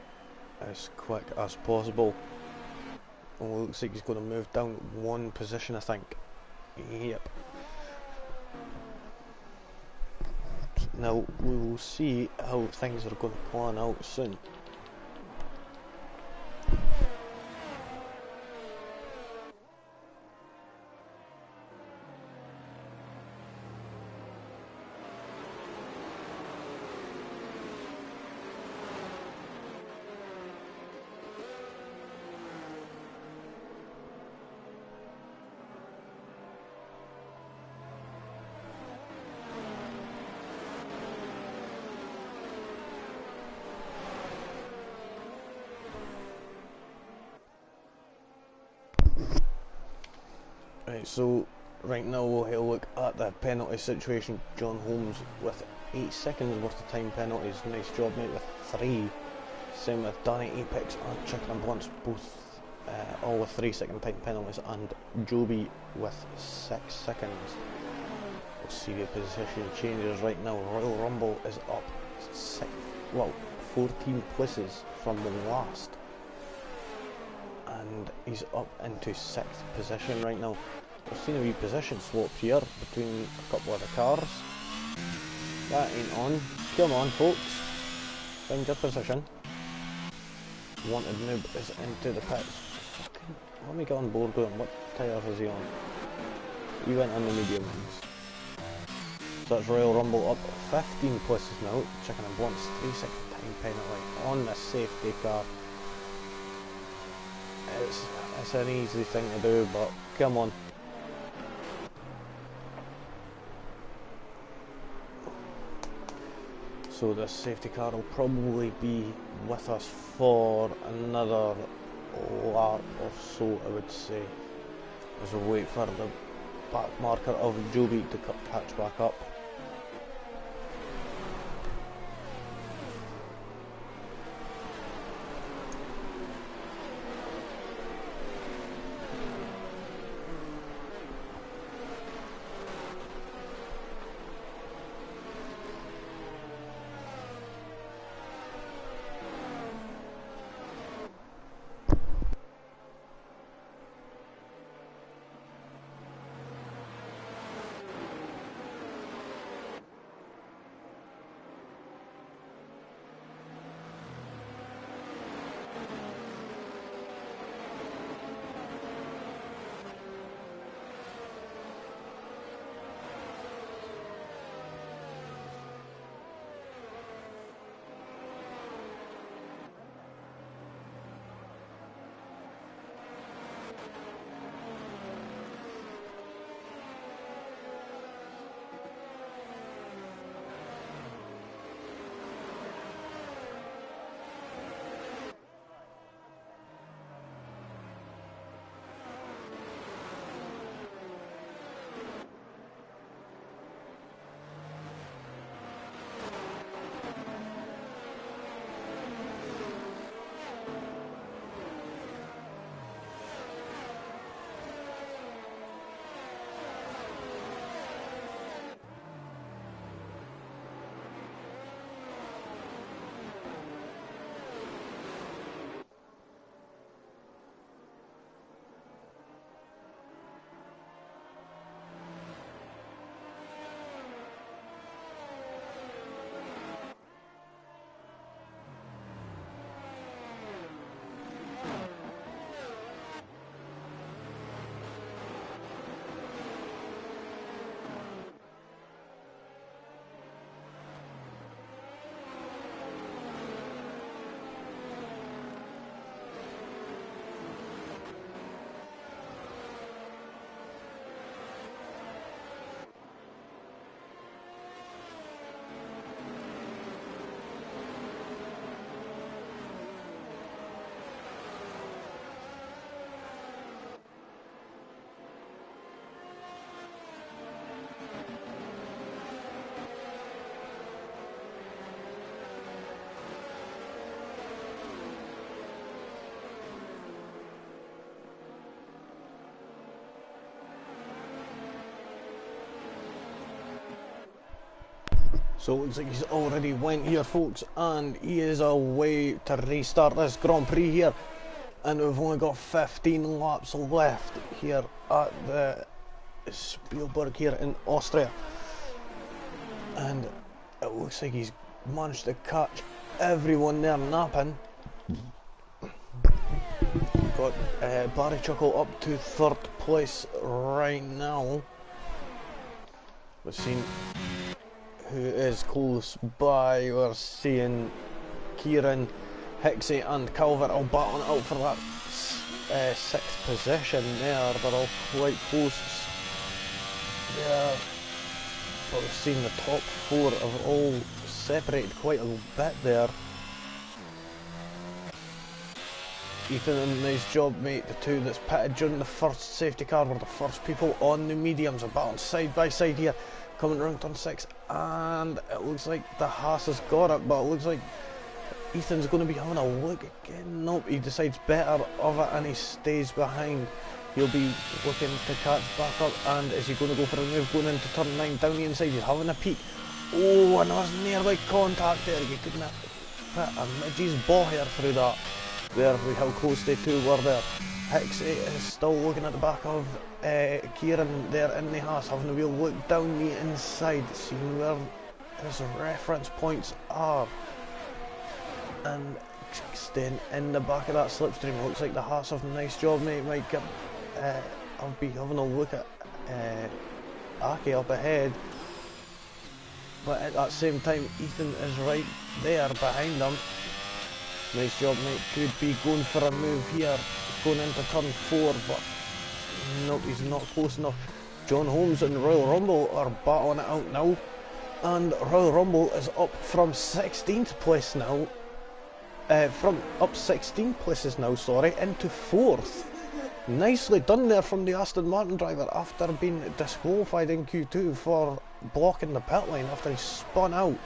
as quick as possible. And it looks like he's going to move down 1 position, I think. Yep. Now, we will see how things are going to plan out soon. Right, so right now we'll have a look at the penalty situation. John Holmes with 8 seconds worth of time penalties. Nice job, mate, with 3. Same with Danny Apex and Chicken and Blunts, both all with 3-second time penalties, and Joby with 6 seconds. We'll see the position changes right now. Royal Rumble is up 14 places from the last, and he's up into 6th position right now. We've seen a wee position swap here between a couple of the cars. That ain't on. Come on, folks, find your position. Wanted Noob is into the pits. Fucking, let me get on board with him. What tyres is he on? He went on the medium ones. So that's Royal Rumble up 15 places now. Chicken and Blunts, 3-second time penalty on the safety car. It's an easy thing to do, but come on. So this safety car will probably be with us for another lap or so, I would say, as we wait for the back marker of Joby to catch back up. So it looks like he's already went here, folks, and he is away to restart this Grand Prix here. And we've only got 15 laps left here at the Spielberg here in Austria. And it looks like he's managed to catch everyone there napping. Got Barry Chuckle up to 3rd place right now. We've seen who is close by. We're seeing Kieran, Hixie and Calvert all battling out for that 6th position there. They're all quite close there. But we've seen the top 4 have all separated quite a bit there. Ethan, nice job, mate. The 2 that's pitted during the first safety car were the first people on the mediums. Are battling side by side here, coming around turn 6, and it looks like the Haas has got it, but it looks like Ethan's going to be having a look again. Nope, he decides better of it and he stays behind. He'll be looking to catch back up, and is he going to go for a move going into turn 9 down the inside? He's having a peek. Oh, and there was nearby contact there. You couldn't have put a midgie's ball here through that. There, how close they 2 were there. Hixie is still looking at the back of Kieran there in the Haas, having a real look down the inside, seeing where his reference points are, and staying in the back of that slipstream. Looks like the Haas have a nice job, mate. Might get, I'll be having a look at Aki up ahead, but at that same time Ethan is right there behind them. Nice job, mate. Could be going for a move here, going into turn 4, but nope, he's not close enough. John Holmes and Royal Rumble are battling it out now, and Royal Rumble is up from 16th place now, up 16 places now, sorry, into 4th. Nicely done there from the Aston Martin driver after being disqualified in Q2 for blocking the pit lane after he spun out,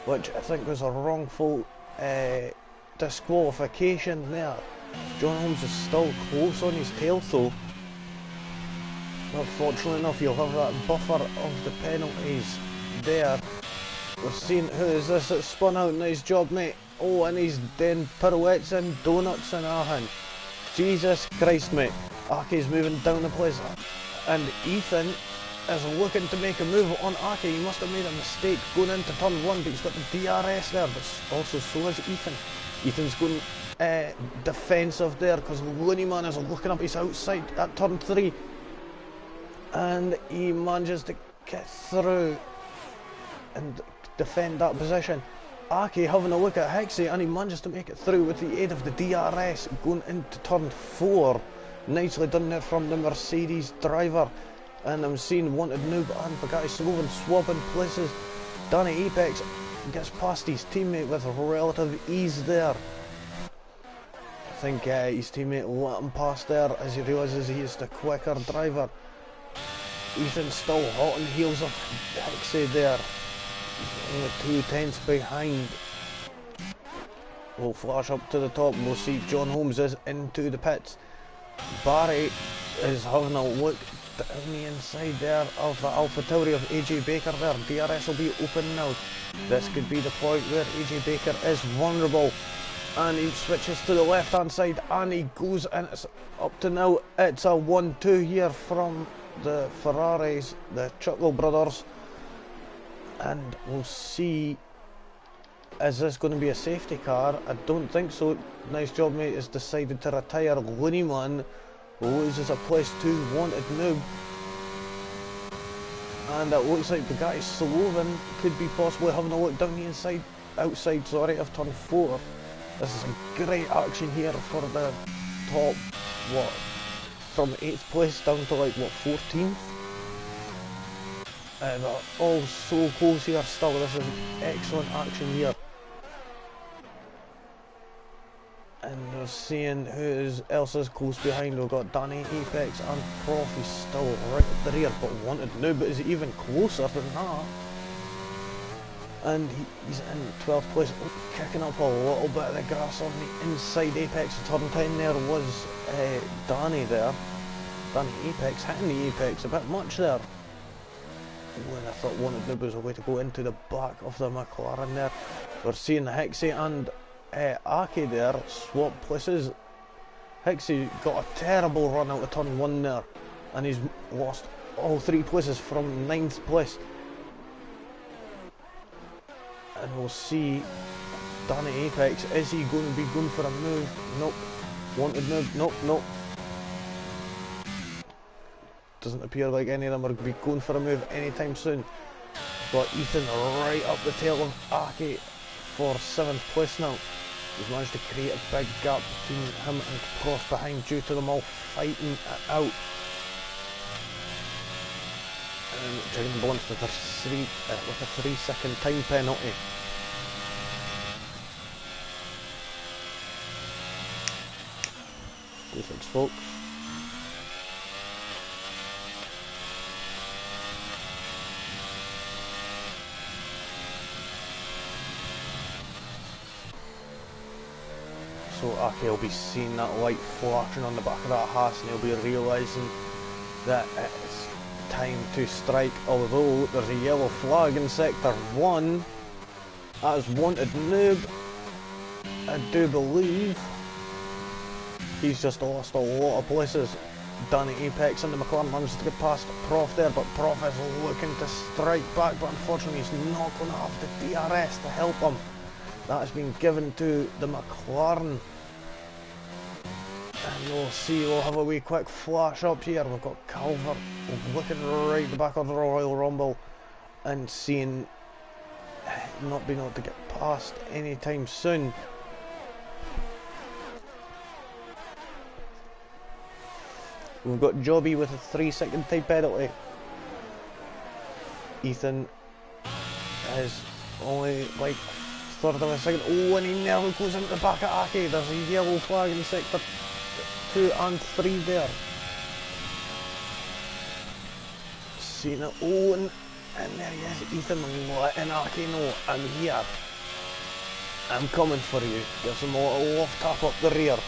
which I think was a wrongful disqualification there. John Holmes is still close on his tail though, but fortunately enough you'll have that buffer of the penalties there. We're seeing who is this that spun out. Nice job, mate. Oh, and he's doing pirouettes and donuts and ahun. Jesus Christ, mate. Aki's moving down the place, and Ethan is looking to make a move on Aki. He must have made a mistake going into turn 1, but he's got the DRS there, but also so is Ethan. Ethan's going defensive there because Looney Man is looking up his outside at turn 3, and he manages to get through and defend that position. Aki having a look at Hixie, and he manages to make it through with the aid of the DRS going into turn 4. Nicely done there from the Mercedes driver. And I'm seeing Wanted Noob and Bugatti Slovan swapping places. Danny Apex gets past his teammate with relative ease there. I think his teammate let him pass there as he realises he is the quicker driver. Ethan's still hot on the heels of Hixie there. He's only 2/10 behind. We'll flash up to the top and we'll see John Holmes is into the pits. Barry is having a look down the inside there of the AlphaTauri of AJ Baker there. DRS will be open now. This could be the point where AJ Baker is vulnerable, and he switches to the left hand side and he goes, and it's up to now it's a 1-2 here from the Ferraris, the Chuckle brothers, and we'll see, is this going to be a safety car? I don't think so. Nice job, mate. Has decided to retire. Looney Man loses a place to Wanted Noob, and it looks like Bugatti Slovan could be possibly having a look down the outside of turn 4. This is a great action here for the top, from 8th place down to 14th. And they're all so close here still. This is excellent action here. And we're seeing who else is close behind. We've got Danny Apex and Prof. He's still right at the rear, but Wanted Noob is even closer than that. And he's in 12th place, kicking up a little bit of the grass on the inside apex. Turn 10 there was Danny there. Danny Apex hitting the apex a bit much there. when I thought Wanted Noob was a way to go into the back of the McLaren there. We're seeing Hixie and Aki there swap places. Hixie got a terrible run out of turn 1 there, and he's lost all 3 places from 9th place. And we'll see Danny Apex, is he going to be going for a move? Nope. Wanted Noob, nope, nope. Doesn't appear like any of them are going to be going for a move anytime soon. Got Ethan right up the tail of Aki for 7th place now. He's managed to create a big gap between him and Prof behind due to them all fighting it out. And Dragon Bonds with a 3-second time penalty. Thanks, folks. So Aki will be seeing that light flashing on the back of that Haas, and he'll be realising that it's time to strike, although there's a yellow flag in sector 1 as Wanted Noob. I do believe he's just lost a lot of places. Danny Apex and the McLaren managed to get past Prof there, but Prof is looking to strike back, but unfortunately he's not going to have the DRS to help him. That has been given to the McLaren. And you'll see, we'll have a wee quick flash up here. We've got Calvert looking right at the back of the Royal Rumble and seeing not being able to get past anytime soon. We've got Jobby with a 3-second time penalty. Ethan is only like third of a second. Oh, and he nearly goes into the back of Aki. There's a yellow flag in sector 2 and 3 there. Seeing it. Oh, and there he is, Ethan letting Aki know, I'm here. I'm coming for you. Gives him a little off tap up the rear.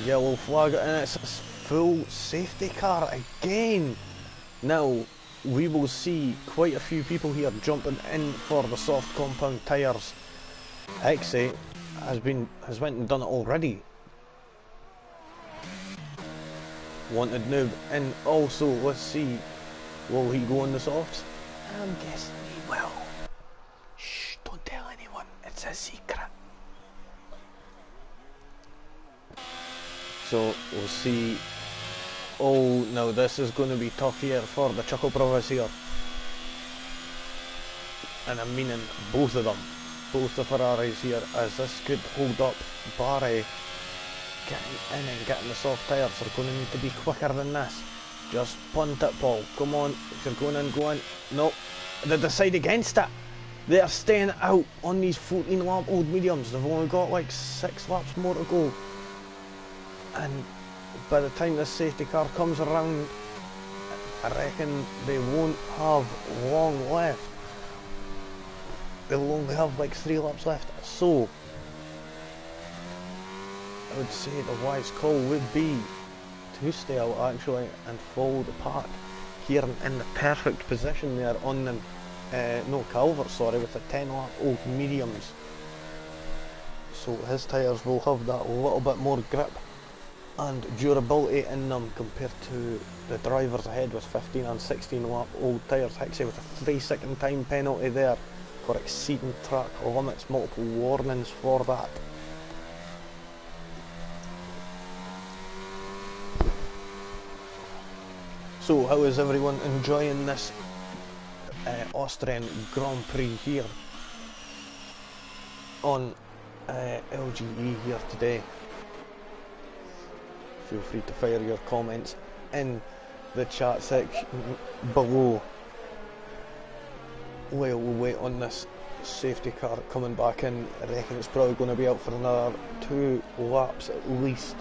Yellow flag, and it's a full safety car again. Now, we will see quite a few people here jumping in for the soft compound tyres. Hixie has went and done it already. Wanted Noob, and also let's see, will he go on the softs? I'm guessing he will. Shh, don't tell anyone, it's a secret. So we'll see. Oh no, this is going to be tough here for the Chuckle Brothers here. And I'm meaning both of them. Both the Ferraris here, as this could hold up. Barry getting in and getting the soft tyres are going to need to be quicker than this. Just punt it, Paul. Come on, if you're going in, go in. Nope, they decide against it. They're staying out on these 14 lap old mediums. They've only got like 6 laps more to go. And by the time this safety car comes around, I reckon they won't have long left. They'll only have like 3 laps left. So I would say the wise call would be to stay out actually and follow the pack here in the perfect position there on the no, Calvert, sorry, with the 10 lap old mediums. So his tyres will have that little bit more grip and durability in them compared to the drivers ahead with 15 and 16 lap old tyres. Hixie with a 3-second time penalty there for exceeding track limits, multiple warnings for that. So how is everyone enjoying this Austrian Grand Prix here on LGE here today? Feel free to fire your comments in the chat section below. Well, we'll wait on this safety car coming back in. I reckon it's probably going to be out for another 2 laps at least.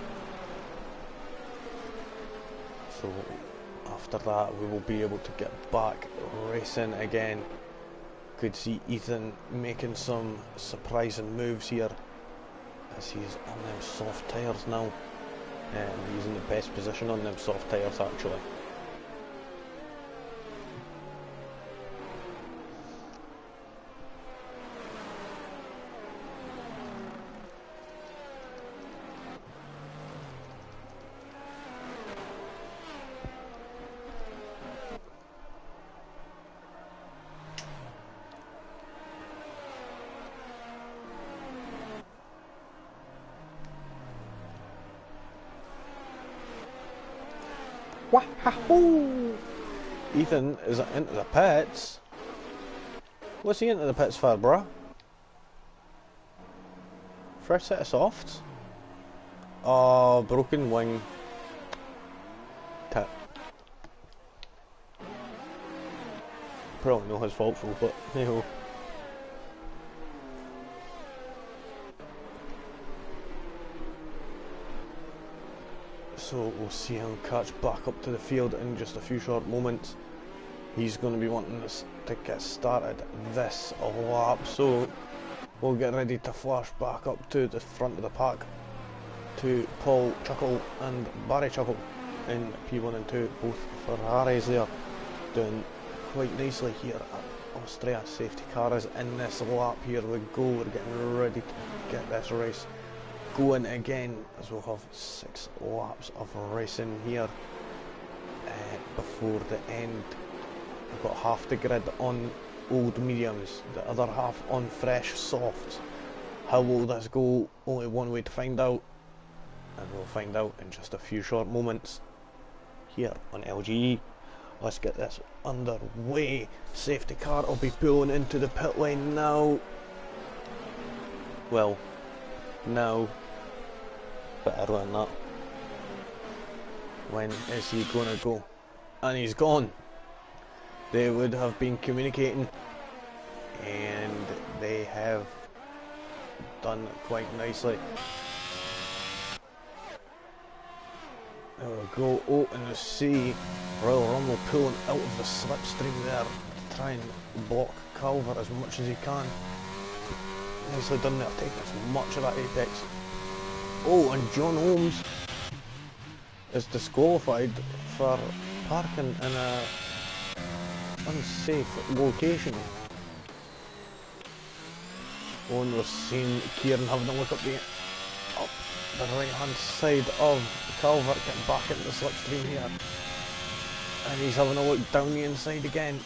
So after that we will be able to get back racing again. Could see Ethan making some surprising moves here as he's on them soft tyres now. He's in the best position on them soft tyres actually. Wahoo! Ethan is into the pits. What's he into the pits for, bruh? Fresh set of softs? Oh, broken wing. Tit. Probably not his fault though, but hey ho. So we'll see him catch back up to the field in just a few short moments. He's going to be wanting us to get started this lap, so we'll get ready to flash back up to the front of the pack to Paul Chuckle and Barry Chuckle in P1 and 2, both Ferraris there, doing quite nicely here at Austria. Safety car is in this lap. Here we go, we're getting ready to get this race going again, as we'll have 6 laps of racing here before the end. We've got half the grid on old mediums, the other half on fresh softs. How will this go? Only one way to find out, and we'll find out in just a few short moments here on LGE. Let's get this underway. Safety car will be pulling into the pit lane now. Well, now, better than that. When is he gonna go? And he's gone. They would have been communicating, and they have done quite nicely. There we go, oh, and you see Royal Rumble pulling out of the slipstream there to try and block Calvert as much as he can. Nicely done there, taking as much of that apex. Oh, and John Holmes is disqualified for parking in a unsafe location. Oh, and we're seeing Kieran having a look up the right hand side of Calvert, getting back into the slipstream here, and he's having a look down the inside again.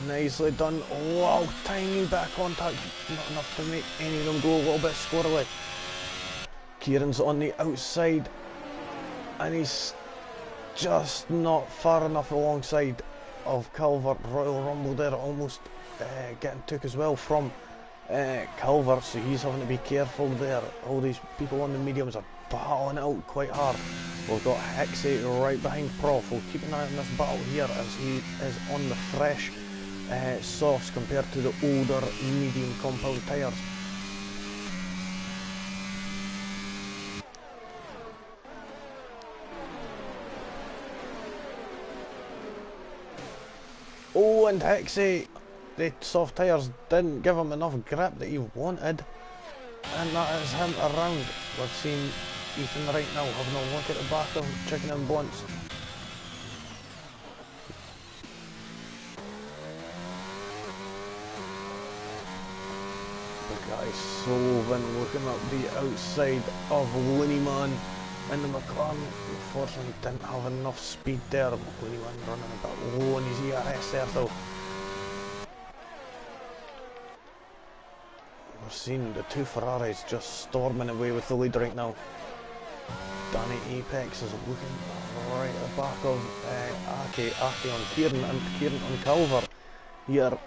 Nicely done. Wow, tiny bit of contact, not enough to make any of them go a little bit squirrely. Kieran's on the outside, and he's just not far enough alongside of Calvert. Royal Rumble there almost getting took as well from Calvert, so he's having to be careful there. All these people on the mediums are battling it out quite hard. We've got Hexy right behind Prof. We'll keep an eye on this battle here as he is on the fresh softs compared to the older medium compound tyres. Oh, and Hexy, the soft tyres didn't give him enough grip that he wanted, and that is him around. We've seen Ethan right now having a look at the back of Chicken and Blunts. The guy Sullivan looking up the outside of Linnyman, and the McLaren unfortunately didn't have enough speed there. Linnyman running a bit low on his ERS there though. We're seeing the two Ferraris just storming away with the lead right now. Danny Apex is looking right at the back of Aki on Kieran and Kieran on Calvert. Here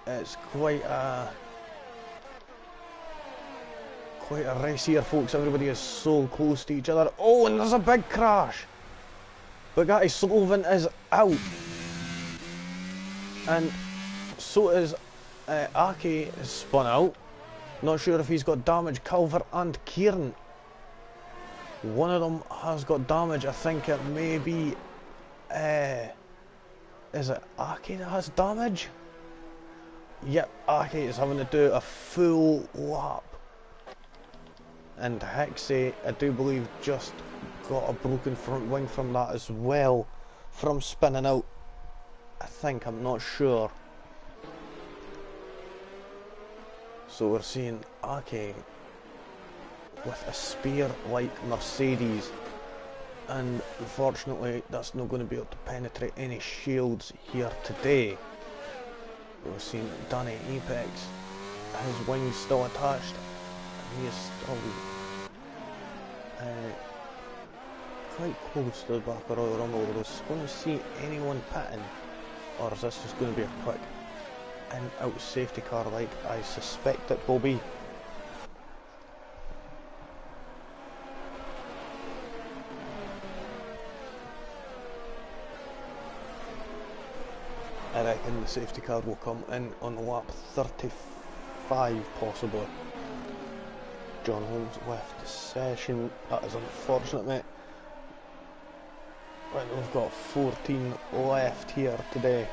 it's quite a race here, folks. Everybody is so close to each other. Oh, and there's a big crash. But guys, Sullivan is out, and so is Aki is spun out. Not sure if he's got damage. Calvert and Kieran, one of them has got damage. I think it may be is it Aki that has damage? Yep, Aki is having to do a full lap. And Hexy, I do believe, just got a broken front wing from that as well, from spinning out. I think, I'm not sure. So we're seeing Aki with a spear-like Mercedes, and unfortunately that's not going to be able to penetrate any shields here today. We're seeing Danny Apex, his wing's still attached. He is still quite close to the back of Royal Rumble. Are we going to see anyone pitting, or is this just going to be a quick in-out safety car like I suspect it will be? I reckon the safety car will come in on lap 35 possibly. John Holmes left the session. That is unfortunate, mate. Right, we've got 14 left here today.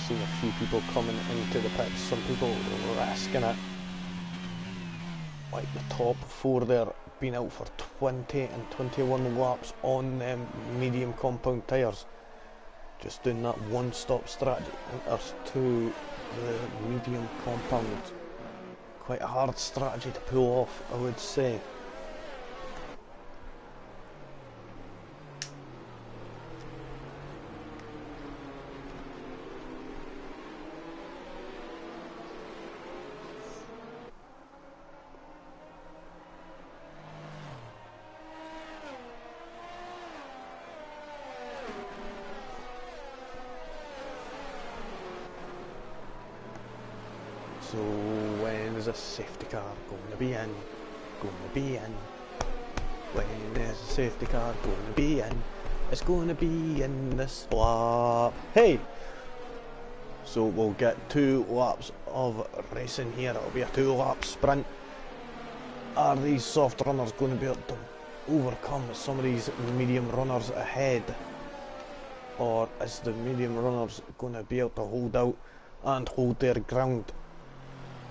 Seen a few people coming into the pits, some people risking it. Like the top four there, been out for 20 and 21 laps on them medium compound tyres. Just doing that one-stop strategy enters to the medium compound. Quite a hard strategy to pull off, I would say. So when is a safety car going to be in? Going to be in. When is a safety car going to be in? It's going to be in this lap. Hey! So we'll get 2 laps of racing here. It'll be a 2-lap sprint. Are these soft runners going to be able to overcome some of these medium runners ahead? Or is the medium runners going to be able to hold out and hold their ground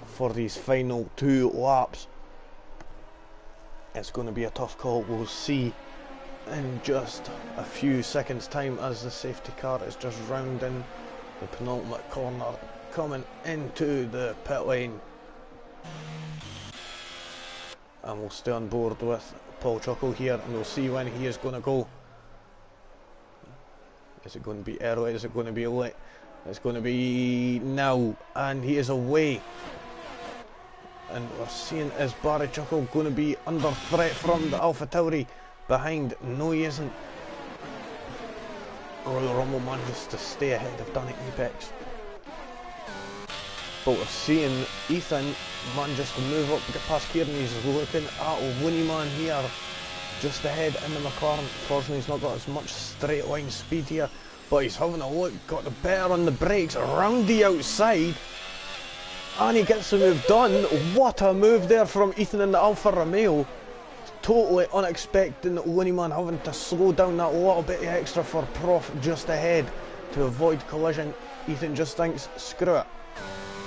for these final 2 laps? It's going to be a tough call. We'll see in just a few seconds time as the safety car is just rounding the penultimate corner, coming into the pit lane. And we'll stay on board with Paul Chuckle here, and we'll see when he is going to go. Is it going to be early? Is it going to be late? It's going to be now, and he is away. And we're seeing, is Barry Chuckle going to be under threat from the Alpha Tauri behind? No, he isn't. Royal Rumble manages to stay ahead of Danny Apex. But we're seeing Ethan manages to move up to get past Kieran. He's looking at Looney Man here, just ahead in the McLaren. Unfortunately, he's not got as much straight line speed here, but he's having a look, got the better on the brakes around the outside. And he gets the move done. What a move there from Ethan in the Alfa Romeo. Totally unexpected. Looney Man having to slow down that little bit extra for Prof just ahead to avoid collision. Ethan just thinks, screw it,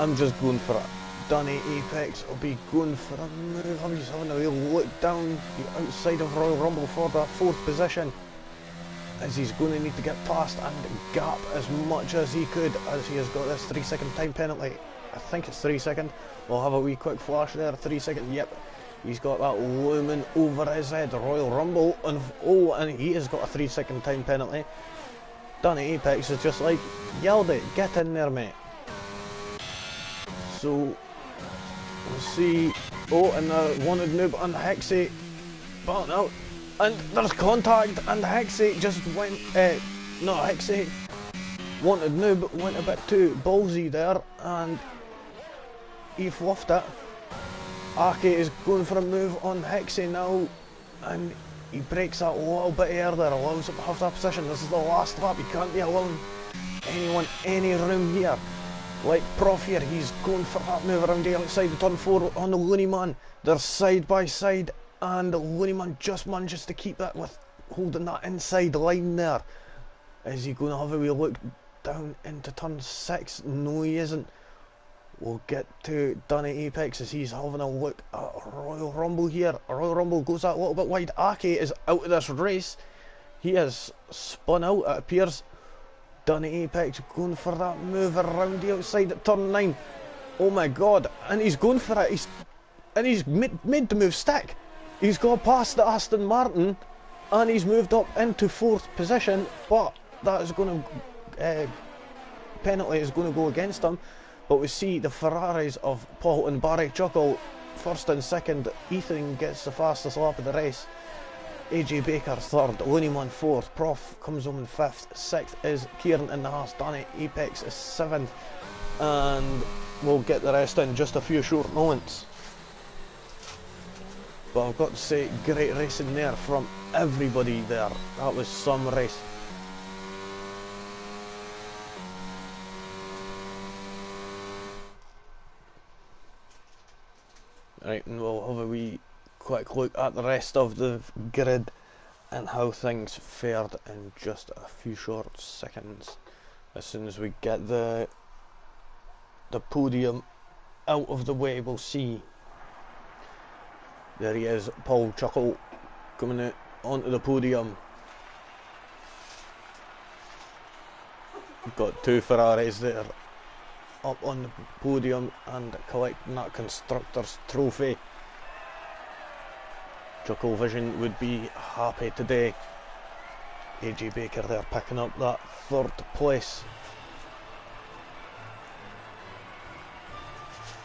I'm just going for it. Danny Apex will be going for a move. He's having a real look down the outside of Royal Rumble for that 4th position, as he's going to need to get past and gap as much as he could, as he has got this 3-second time penalty. I think it's 3 seconds. We'll have a wee quick flash there. 3 seconds. Yep, he's got that looming over his head. Royal Rumble, and oh, and he has got a 3-second time penalty. Danny Apex is just like, yelled it, get in there, mate. So we'll see. Oh, and the wanted noob and Hexy battling out, and there's contact, and Hexy just went. No, Hexy wanted noob went a bit too ballsy there, and he fluffed it. Ake is going for a move on Hexy now, and he breaks that a little bit earlier, allows him to have that position. This is the last lap, he can't be allowing anyone any room here. Like Prof here, he's going for that move around the outside of turn 4 on the Looney Man. They're side by side, and the Looney Man just manages to keep that with holding that inside line there. Is he going to have a wee look down into turn 6? No, he isn't. We'll get to Danny Apex as he's having a look at Royal Rumble here. Royal Rumble goes that little bit wide. Ake is out of this race. He has spun out, it appears. Danny Apex going for that move around the outside at turn 9. Oh my god, and he's going for it. He's made the move stick. He's got past the Aston Martin and he's moved up into 4th position, but that is going to penalty is going to go against him. But we see the Ferraris of Paul and Barry Chuckle first and second. Ethan gets the fastest lap of the race. AJ Baker third, Looneyman fourth, Prof comes home in fifth, sixth is Kieran in the Haas, Danny Apex is seventh, and we'll get the rest in just a few short moments. But I've got to say, great racing there from everybody there. That was some race. Right, and we'll have a wee quick look at the rest of the grid and how things fared in just a few short seconds. As soon as we get the podium out of the way, we'll see. There he is, Paul Chuckle, coming out onto the podium. We've got two Ferraris there up on the podium and collecting that Constructors Trophy. Chuckle Vision would be happy today. AJ Baker there picking up that third place.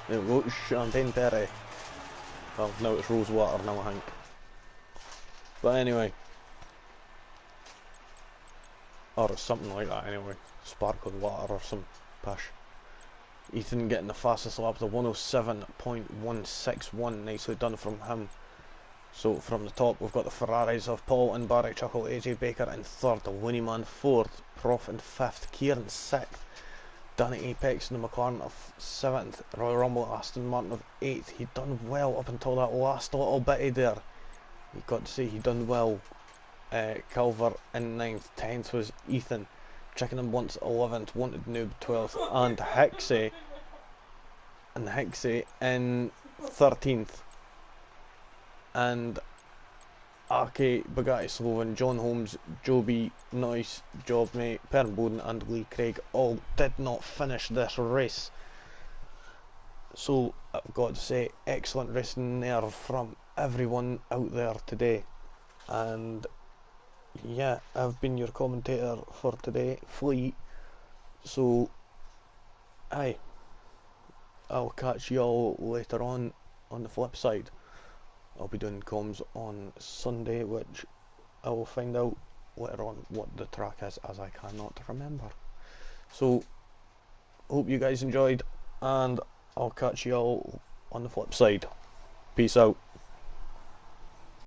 There we go, Champagne Perry. Well, now it's Rosewater now, I think. But anyway. Or something like that anyway. Sparkling water or some pish. Ethan getting the fastest lap, the 107.161. Nicely done from him. So from the top we've got the Ferraris of Paul and Barry Chuckle, AJ Baker in third, Looneyman fourth, Prof in fifth, Kieran sixth, Danny Apex in the McLaren of seventh, Royal Rumble Aston Martin of eighth. He'd done well up until that last little bitty there. You've got to say he done well. Culver in ninth, 10th was Ethan, Chickenham once 11th, Wanted Noob 12th, and Hixie in 13th. And Aki, Bugatti Slovan, John Holmes, Joby, Noyce, Job Mate, Perrin Bowden and Lee Craig all did not finish this race. So I've got to say, excellent racing there from everyone out there today. And yeah, I've been your commentator for today, Flea. So aye, I'll catch you all later on the flip side. I'll be doing comms on Sunday, which I will find out later on what the track is, as I cannot remember. So, hope you guys enjoyed, and I'll catch you all on the flip side. Peace out.